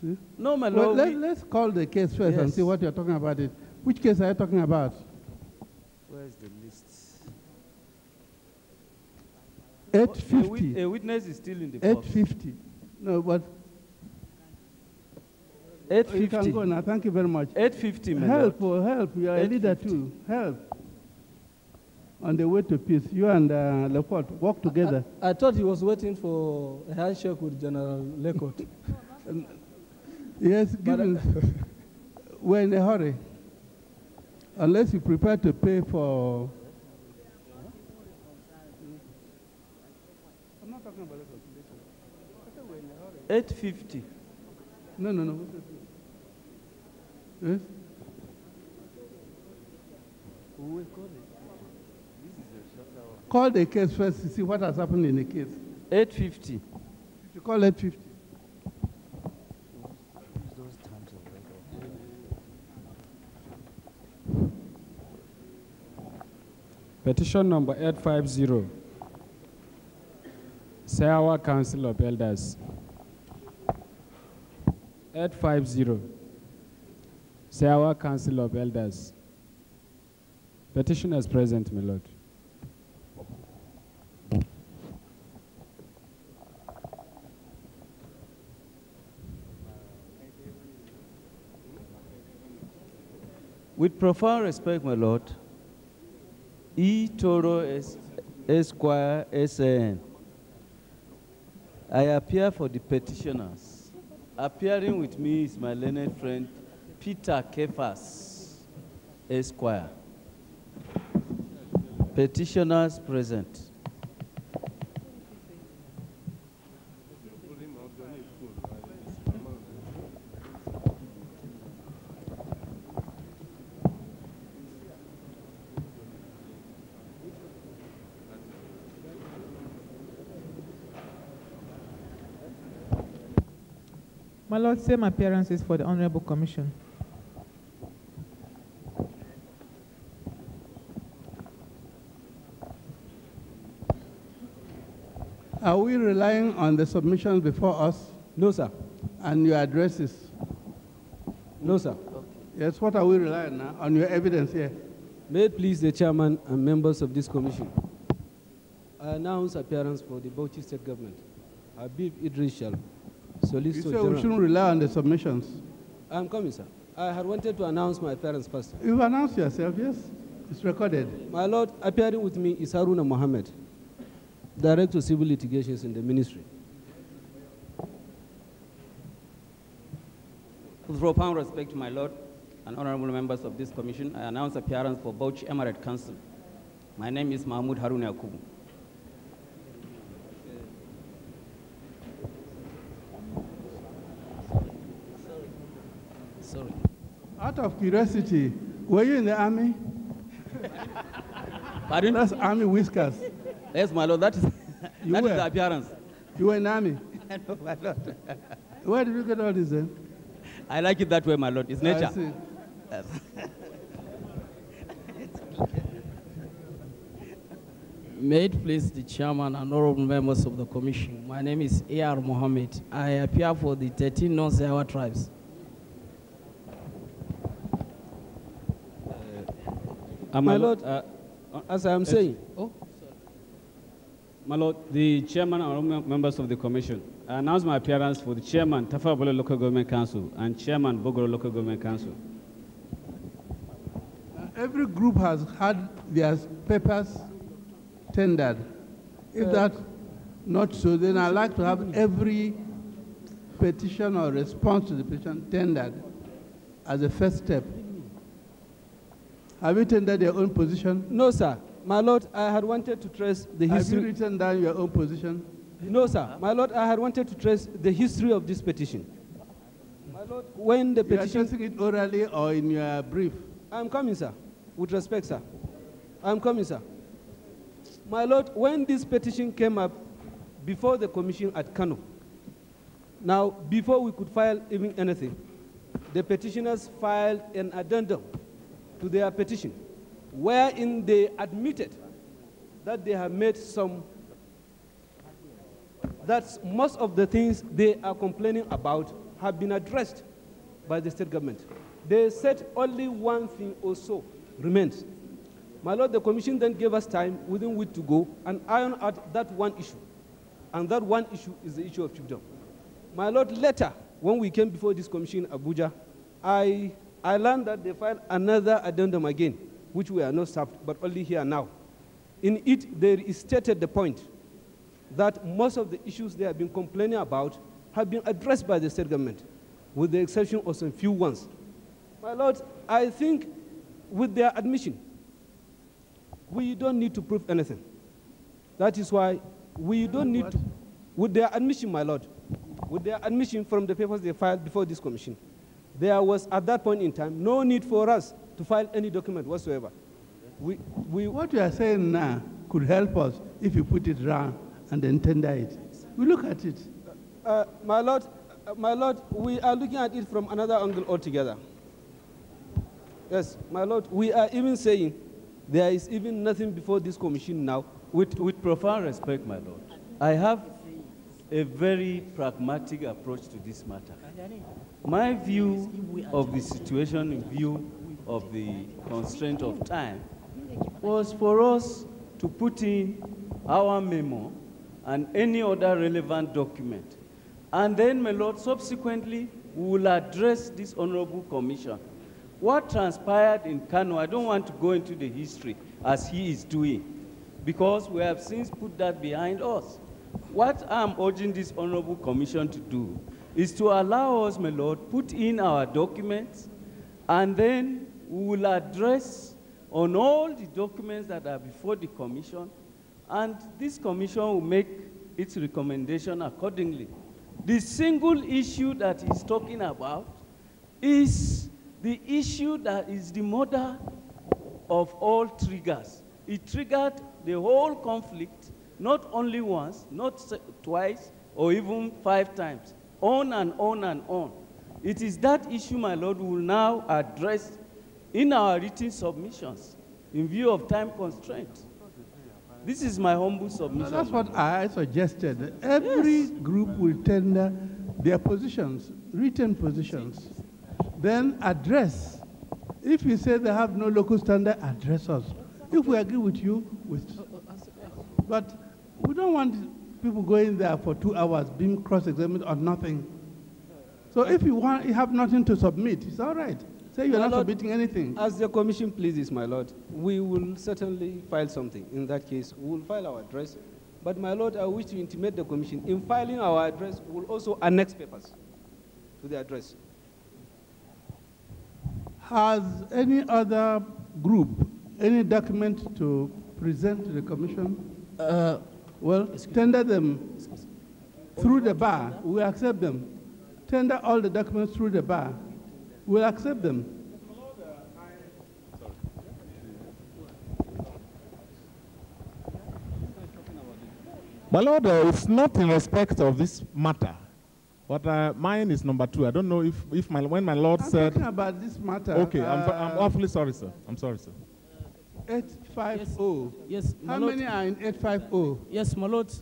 See? No, my lord. Well, let's call the case first and see what you're talking about. Which case are you talking about? Where's the list? 850. A witness is still in the 850. No, but... 850. You can go now. Thank you very much. 850, my help, lord. Help. You are a leader too. Help. On the way to peace, you and Lecourt work together. I thought he was waiting for a handshake with General Lecourt. Yes, we're in a hurry. Unless you prepare to pay for... I'm not talking about reconciliation. 850. No. Yes? Call the case first to see what has happened in the case. 850. You call 850. Petition number 850, Sayawa Council of Elders. 850, Sayawa Council of Elders. Petitioner is present, my lord. With profound respect, my lord, E. Toro Esquire, SAN. I appear for the petitioners. Appearing with me is my learned friend, Peter Kefas, Esquire. Petitioners present. My lord, same appearances for the Honorable Commission. Are we relying on the submissions before us? No, sir. And your addresses? No, sir. Yes, what are we relying on? On your evidence here? May it please the chairman and members of this commission. I announce appearance for the Bauchi State Government. Habib Idris Shal, Solicitor General. We shouldn't rely on the submissions. I'm coming, sir. I had wanted to announce my appearance first. You've announced yourself, yes? It's recorded. My lord, appearing with me is Haruna Mohammed, Director of Civil Litigations in the Ministry. With profound respect to my lord and honorable members of this commission, I announce appearance for Bauchi Emirate Council. My name is Mahmoud Haruna Yakubu. Sorry. Out of curiosity, were you in the army? Pardon? That's army whiskers. Yes, my lord, that is the appearance. You were in the army? No, my lord. Where did you get all this then? I like it that way, my lord. It's nature. I see. Yes. May it please the chairman and honorable members of the commission. My name is A.R. Mohammed. I appear for the 13 non-Sayawa tribes. My lord, as I am saying, my lord, the chairman and members of the commission, I announce my appearance for the chairman, Tafabolo Local Government Council, and chairman, Bogoro Local Government Council. Every group has had their papers tendered. If that's not so, then I'd like to have every petition or response to the petition tendered as a first step. Have you tendered your own position? No, sir. My lord, I had wanted to trace the history. Have you written down your own position? No, sir. My lord, I had wanted to trace the history of this petition. My lord, when the petition... You are tracing it orally or in your brief? I'm coming, sir. With respect, sir. I'm coming, sir. My lord, when this petition came up before the commission at Kano. Now, before we could file even anything, the petitioners filed an addendum to their petition, wherein they admitted that they have made that most of the things they are complaining about have been addressed by the state government. They said only one thing or so remains. My Lord, the commission then gave us time within which to go and iron out that one issue. And that one issue is the issue of chiefdom. My Lord, later, when we came before this commission in Abuja, I learned that they filed another addendum again, which we are not served, but only here now. In it, they restated the point that most of the issues they have been complaining about have been addressed by the state government, with the exception of some few ones. My Lord, I think with their admission, we don't need to prove anything. That is why we don't need to, with their admission, my Lord, with their admission from the papers they filed before this commission, there was at that point in time no need for us to file any document whatsoever. What you are saying now could help us if you put it round and then tender it. We look at it. My Lord, we are looking at it from another angle altogether. Yes, my Lord, we are even saying there is even nothing before this commission now. With profound respect, my Lord, I have a very pragmatic approach to this matter. My view of the situation in view of the constraint of time was for us to put in our memo and any other relevant document. And then, my Lord, subsequently, we will address this honorable commission. What transpired in Kano, I don't want to go into the history as he is doing, because we have since put that behind us. What I'm urging this honorable commission to do is to allow us, my Lord, put in our documents, and then we will address on all the documents that are before the commission, and this commission will make its recommendation accordingly. The single issue that he's talking about is the issue that is the mother of all triggers. It triggered the whole conflict, not only once, not twice, or even 5 times, on and on and on. It is that issue, my Lord, we will now address in our written submissions in view of time constraints. This is my humble submission. That's what I suggested. Every group will tender their positions, written positions, then address. If you say they have no local standard, address us. If we agree with you, but we don't want people going there for 2 hours being cross-examined on nothing. So if you have nothing to submit, it's all right. Say you're not submitting anything. As the commission pleases, my Lord, we will certainly file something. In that case, we will file our address. But, my Lord, I wish to intimate the commission, in filing our address, we will also annex papers to the address. Has any other group any document to present to the commission? Well, tender them through the bar. We accept them. Tender all the documents through the bar. We'll accept them. My Lord, it's not in respect of this matter, but mine is number 2. I don't know if when my Lord said... I'm talking about this matter. Okay, I'm awfully sorry, sir. I'm sorry, sir. 850. Yes, my How Lord. many are in 850? Yes, my Lord.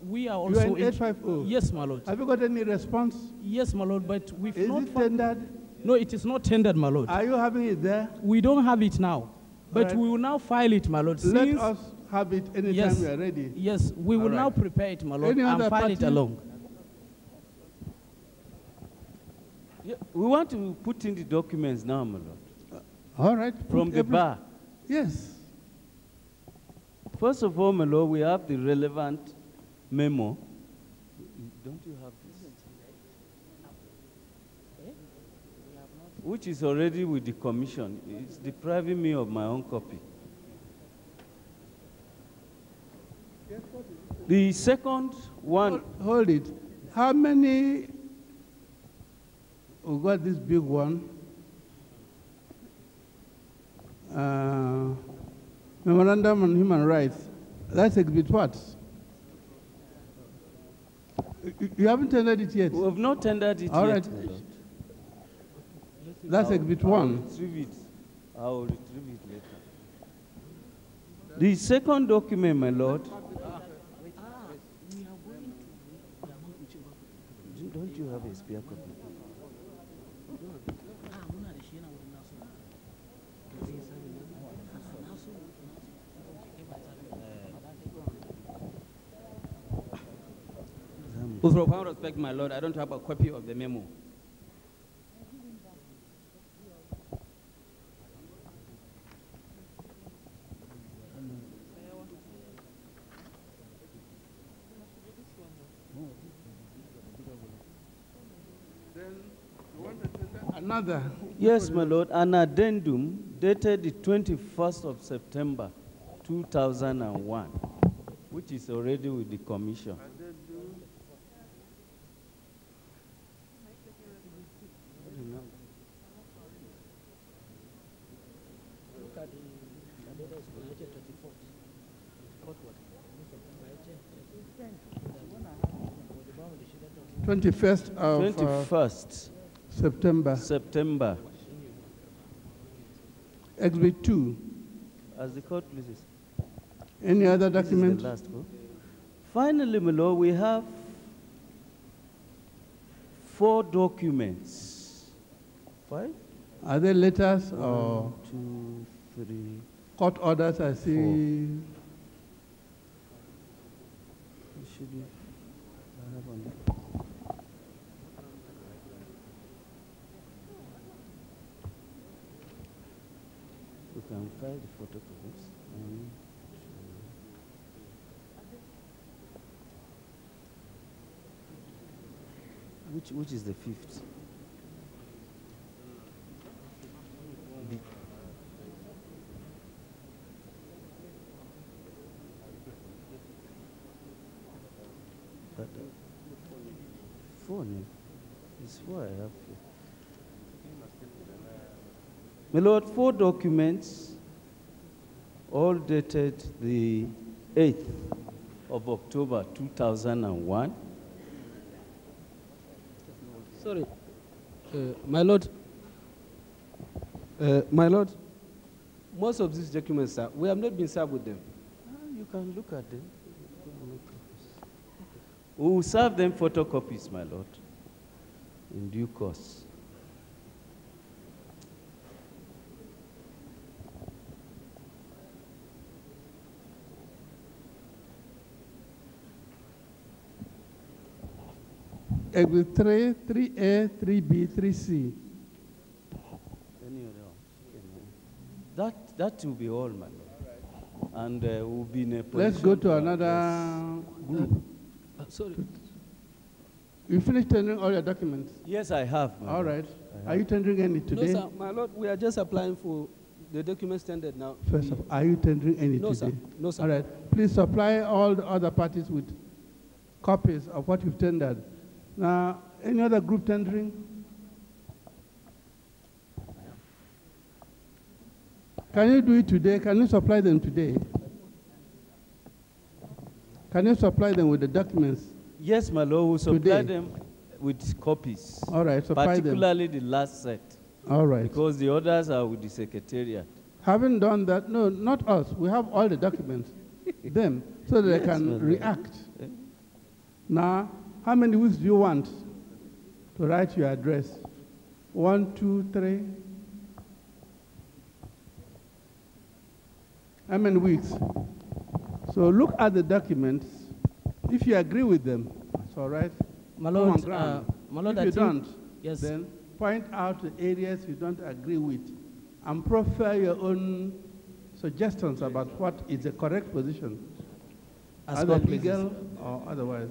We are You are also in 850? Yes, my Lord. Have you got any response? Yes, my Lord, but we've Is not... it tendered? No, it is not tendered, my Lord. Are you having it there? We don't have it now, but right. we will now file it, my Lord. Let Since us have it anytime yes, we are ready. Yes, we will now prepare it, my Lord, Any and other file it party? along. Yeah, we want to put in the documents now, my Lord. All right. From the bar. Yes. First of all, my Lord, we have the relevant memo. Don't you have this? Which is already with the commission. It's depriving me of my own copy. The second one... Hold it. How many... We got this big one. Memorandum on Human Rights. That's exhibit what? You haven't tendered it yet? We have not tendered it All yet, right. my lord. That's Exhibit 1. I will retrieve it later. The second document, my lord. Don't you have a spare copy? With profound respect, my lord, I don't have a copy of the memo. Another? Yes, my lord, an addendum dated the 21st of September 2001, which is already with the commission. September. Exhibit 2. As the court pleases. Any other document? This is the last one. Finally, my lord, we have 4 documents. 5? Are they letters 1, or 2, 3, court orders? I see. 4. I have on that. We can file the photocopies. 1, 2. Which is the 5th? That phone is what I have here. My lord, 4 documents, all dated the 8th of October 2001. Sorry, my lord. My lord, most of these documents, sir, we have not been served with them. You can look at them. We will serve them photocopies, my lord, in due course. Exhibit 3, 3A, 3B, 3C. Any other one? That will be all, my lord. And we'll be in a position. Let's go to another group. Sorry. You finished tendering all your documents? Yes, I have. All right. Are you tendering any today? No, sir. My lord, we are just applying for the documents tendered now. First of all, are you tendering any No, today? sir. No, sir. All right. Please supply all the other parties with copies of what you've tendered. Now, any other group tendering? Can you do it today? Can you supply them today? Can you supply them with the documents? Yes, my lord, we'll supply them with copies. All right, supply them. Particularly the last set. All right. Because the others are with the secretariat. Having done that, no, not us. We have all the documents, them, so that they can react. Now, how many weeks do you want to write your address? 1, 2, 3. How many weeks? So look at the documents. If you agree with them, it's all right. My lord, if I you think, don't, yes. then point out the areas you don't agree with and proffer your own suggestions about what is the correct position, either legal or otherwise.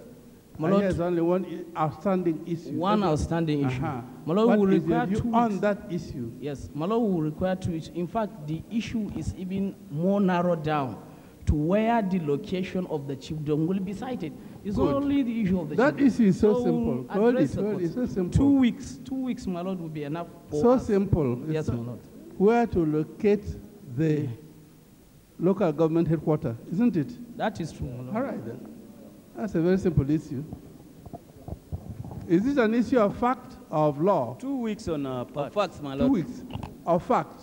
There's only one outstanding issue. One outstanding issue. My lord, what will is require your view 2 on weeks. that issue? Yes, my lord will require 2 weeks. In fact, the issue is even more narrowed down to where the location of the chiefdom will be sited. It's Good. not only the issue of the That chiefdom. issue is so simple. Hold address it, the hold court. it, so simple. 2 weeks. 2 weeks, my lord, will be enough for So us. simple. Yes, It's my lord. Where to locate the local government headquarters, isn't it? That is true, my lord. All right then. That's a very simple issue. Is this an issue of fact or of law? 2 weeks on our part. Of facts, my 2 lord. weeks of fact.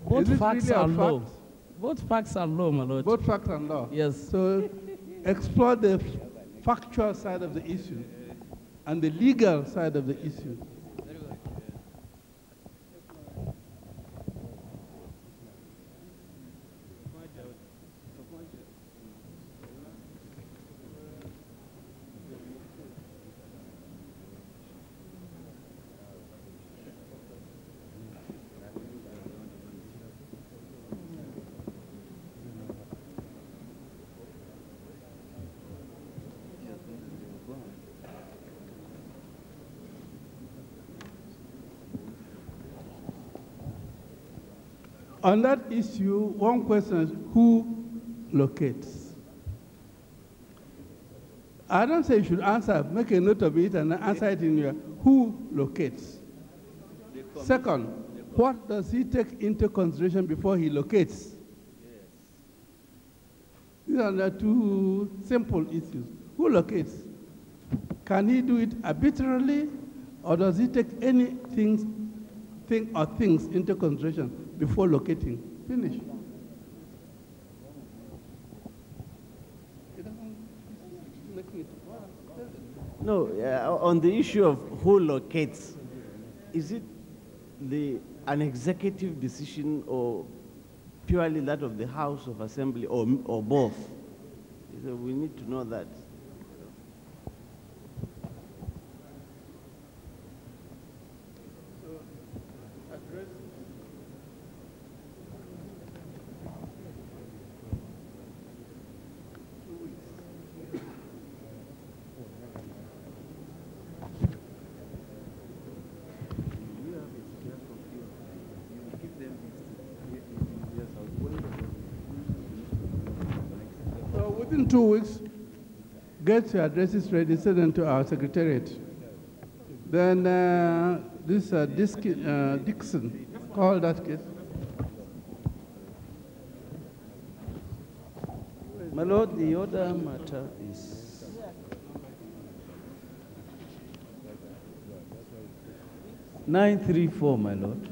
Both Is it facts really and of law. fact? Both facts and law, my lord. Both facts and law. Yes. So explore the factual side of the issue and the legal side of the issue. On that issue, one question is who locates? I don't say you should answer, make a note of it and answer it in your, who locates? Second, what does he take into consideration before he locates? These are the two simple issues. Who locates? Can he do it arbitrarily, or does he take things into consideration before locating? Finish. No, on the issue of who locates, is it an executive decision or purely that of the House of Assembly or both? So we need to know that. Within 2 weeks, get your addresses ready, send them to our secretariat. Then Dixon, call that case. My lord, the other matter is (934), my lord.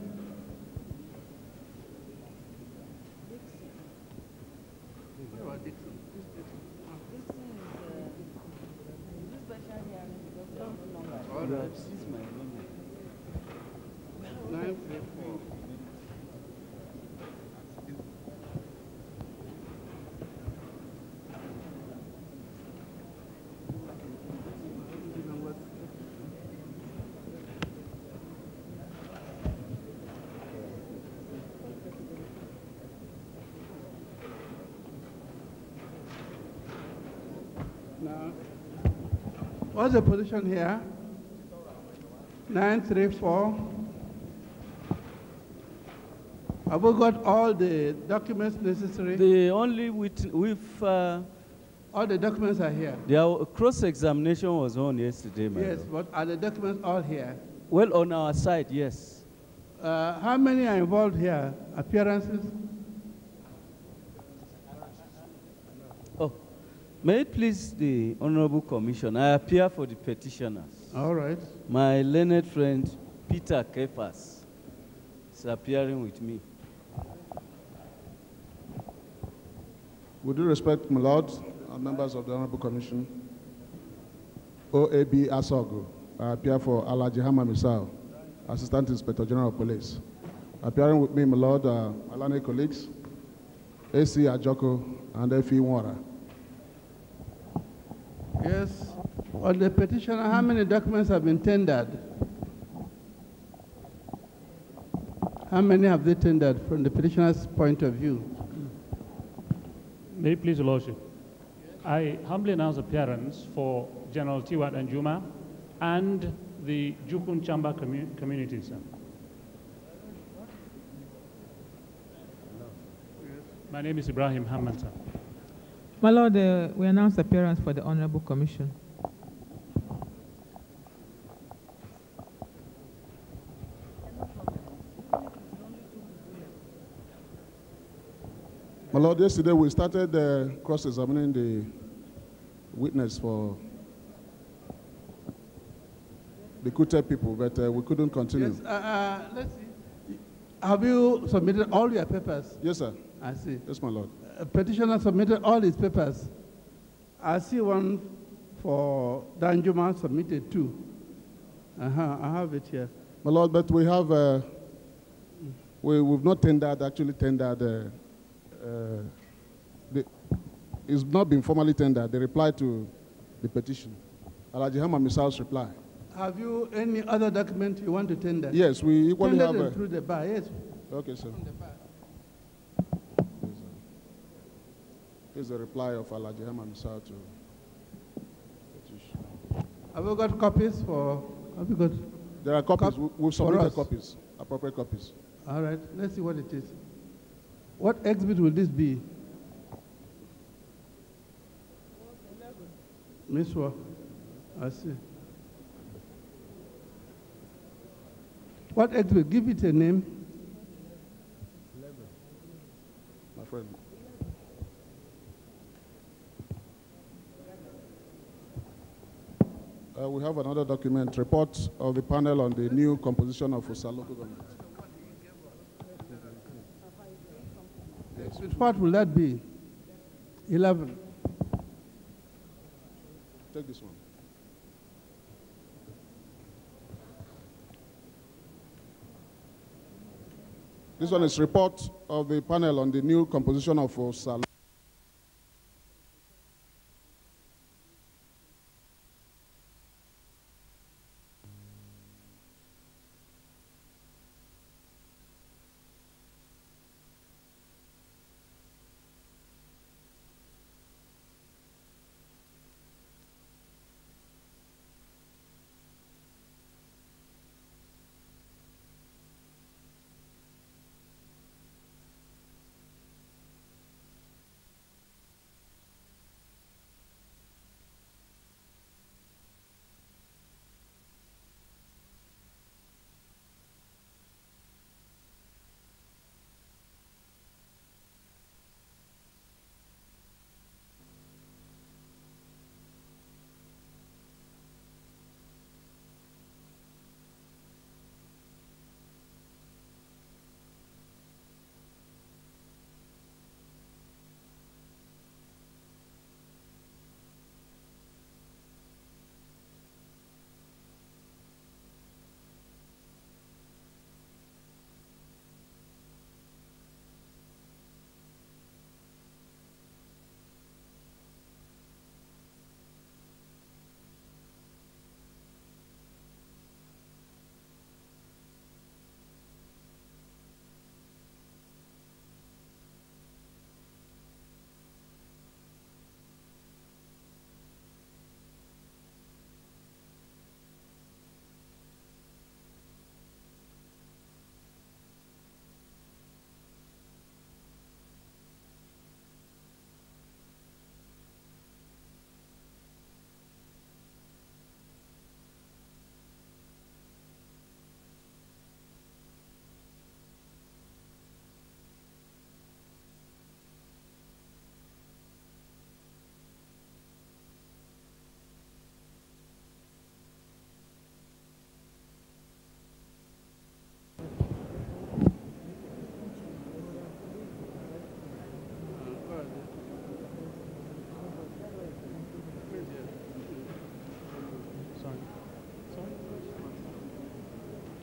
What's the position here? 934. Have we got all the documents necessary? The only all the documents are here. The cross-examination was on yesterday, my Yes, lord. but are the documents all here? Well, on our side, yes. How many are involved here? Appearances? Oh, may it please the Honorable Commission, I appear for the petitioners. All right. My learned friend, Peter Kefas, is appearing with me. With due respect, my lord, and members of the Honorable Commission, OAB Asogu, I appear for Alaji Hama Misao, Assistant Inspector General of Police. Appearing with me, my lord, Alane colleagues, AC Ajoko, and F.E. Nwara. Yes. On the petitioner, how many documents have been tendered? How many have they tendered from the petitioner's point of view? May it please, Your Lordship. I humbly announce appearance for General Tiwat Anjuma and the Jukun Chamba community, sir. My name is Ibrahim Hamman, sir. My Lord, we announce appearance for the Honorable Commission. My lord, yesterday we started cross-examining the witness for the Kute people, but we couldn't continue. Yes, let's see. Have you submitted all your papers? Yes, sir. I see. Yes, my lord. Petitioner submitted all his papers. I see one for Danjuma submitted too. I have it here. My lord, but we have, we've not actually tendered, it's not been formally tendered, the reply to the petition. Alaji Hama Misal's reply. Have you any other document you want to tender? Yes, we equally have them through the bar, yes. Okay, sir. Here's a reply of Alaji Hama Misal to petition. Have you got copies for, have you got? There are copies, we've submitted copies, appropriate copies. All right, let's see what it is. What exhibit will this be? Miswa, I see. What exhibit? Give it a name. 11. My friend. We have another document, report of the panel on the new composition of Usa local government. What will that be? 11. Take this one. This one is report of the panel on the new composition of Usa.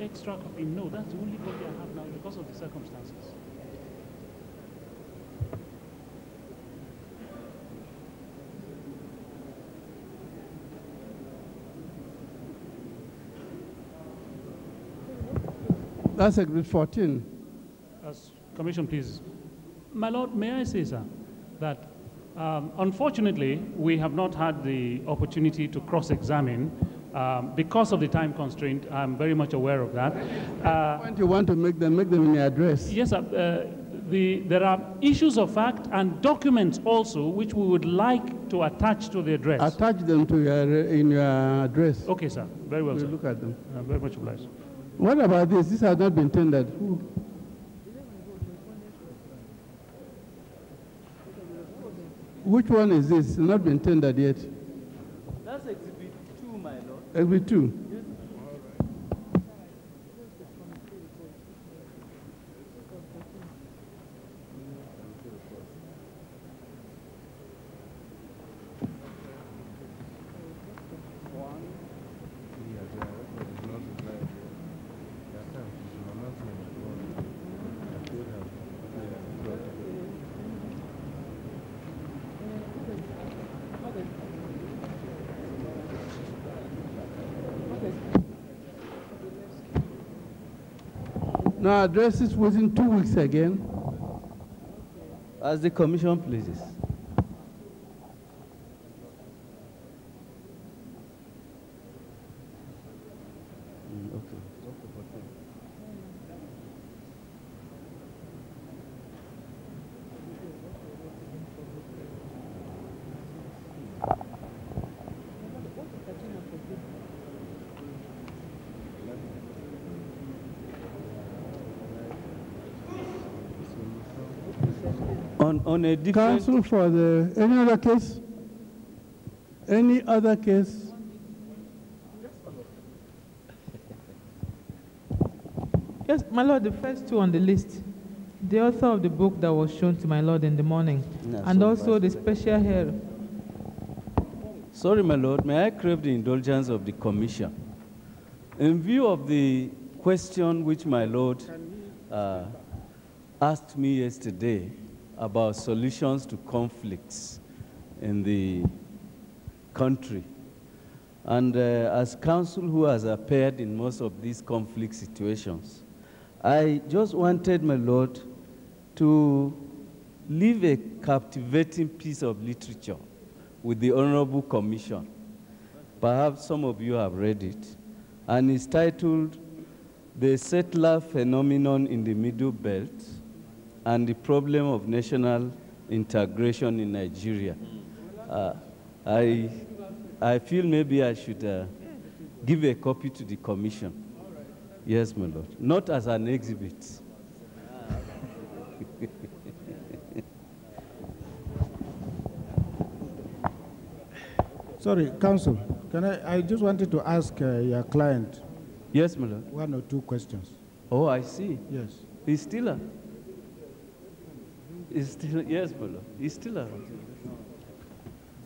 Extra copy? No, that's the only copy I have now because of the circumstances. That's Exhibit 14. Commission, please. My Lord, may I say, sir, that unfortunately, we have not had the opportunity to cross-examine because of the time constraint. I'm very much aware of that. Point you want to make them in your address. Yes, sir. There are issues of fact and documents also which we would like to attach to the address. Attach them to in your address. Okay, sir. Very well, we'll sir. Look at them. Very much obliged. What about this? This has not been tendered. Which one is this? It's not been tendered yet. That's Exhibit 2, my lord. Exhibit 2? Yes. Now address it within 2 weeks again. As the commission pleases. On a different... Counsel for any other case? Any other case? Yes, my lord, the first two on the list. The author of the book that was shown to my lord in the morning, and also the special hearing. Sorry, my lord, may I crave the indulgence of the commission? In view of the question which my lord asked me yesterday about solutions to conflicts in the country, and as counsel who has appeared in most of these conflict situations, I just wanted, my lord, to leave a captivating piece of literature with the Honorable Commission. Perhaps some of you have read it, and it's titled The Settler Phenomenon in the Middle Belt and the Problem of National Integration in Nigeria. I feel maybe I should give a copy to the commission. Yes, my lord. Not as an exhibit. Sorry, counsel, I just wanted to ask your client. Yes, my lord. One or two questions. Oh, I see. Yes. He's still a... He's still, yes, my lord. He's still around.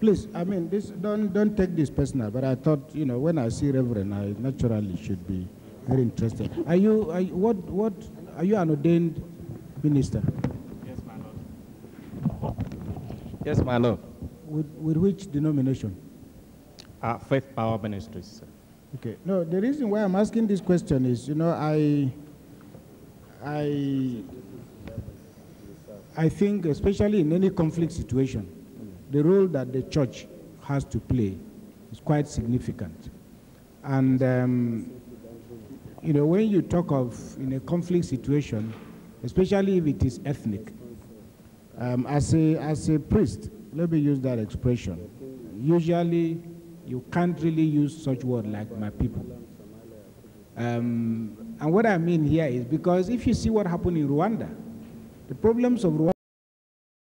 Please, I mean, this, don't take this personal, but I thought, you know, when I see Reverend, I naturally should be very interested. Are you an ordained minister? Yes, my lord. Yes, my lord. With which denomination? Faith Power Ministries, sir. Okay. No, the reason why I'm asking this question is, you know, I think, especially in any conflict situation, the role that the church has to play is quite significant. And, you know, when you talk of in a conflict situation, especially if it is ethnic, as a priest, let me use that expression, usually you can't really use such word like my people. And what I mean here is because if you see what happened in Rwanda, the problems of Rwanda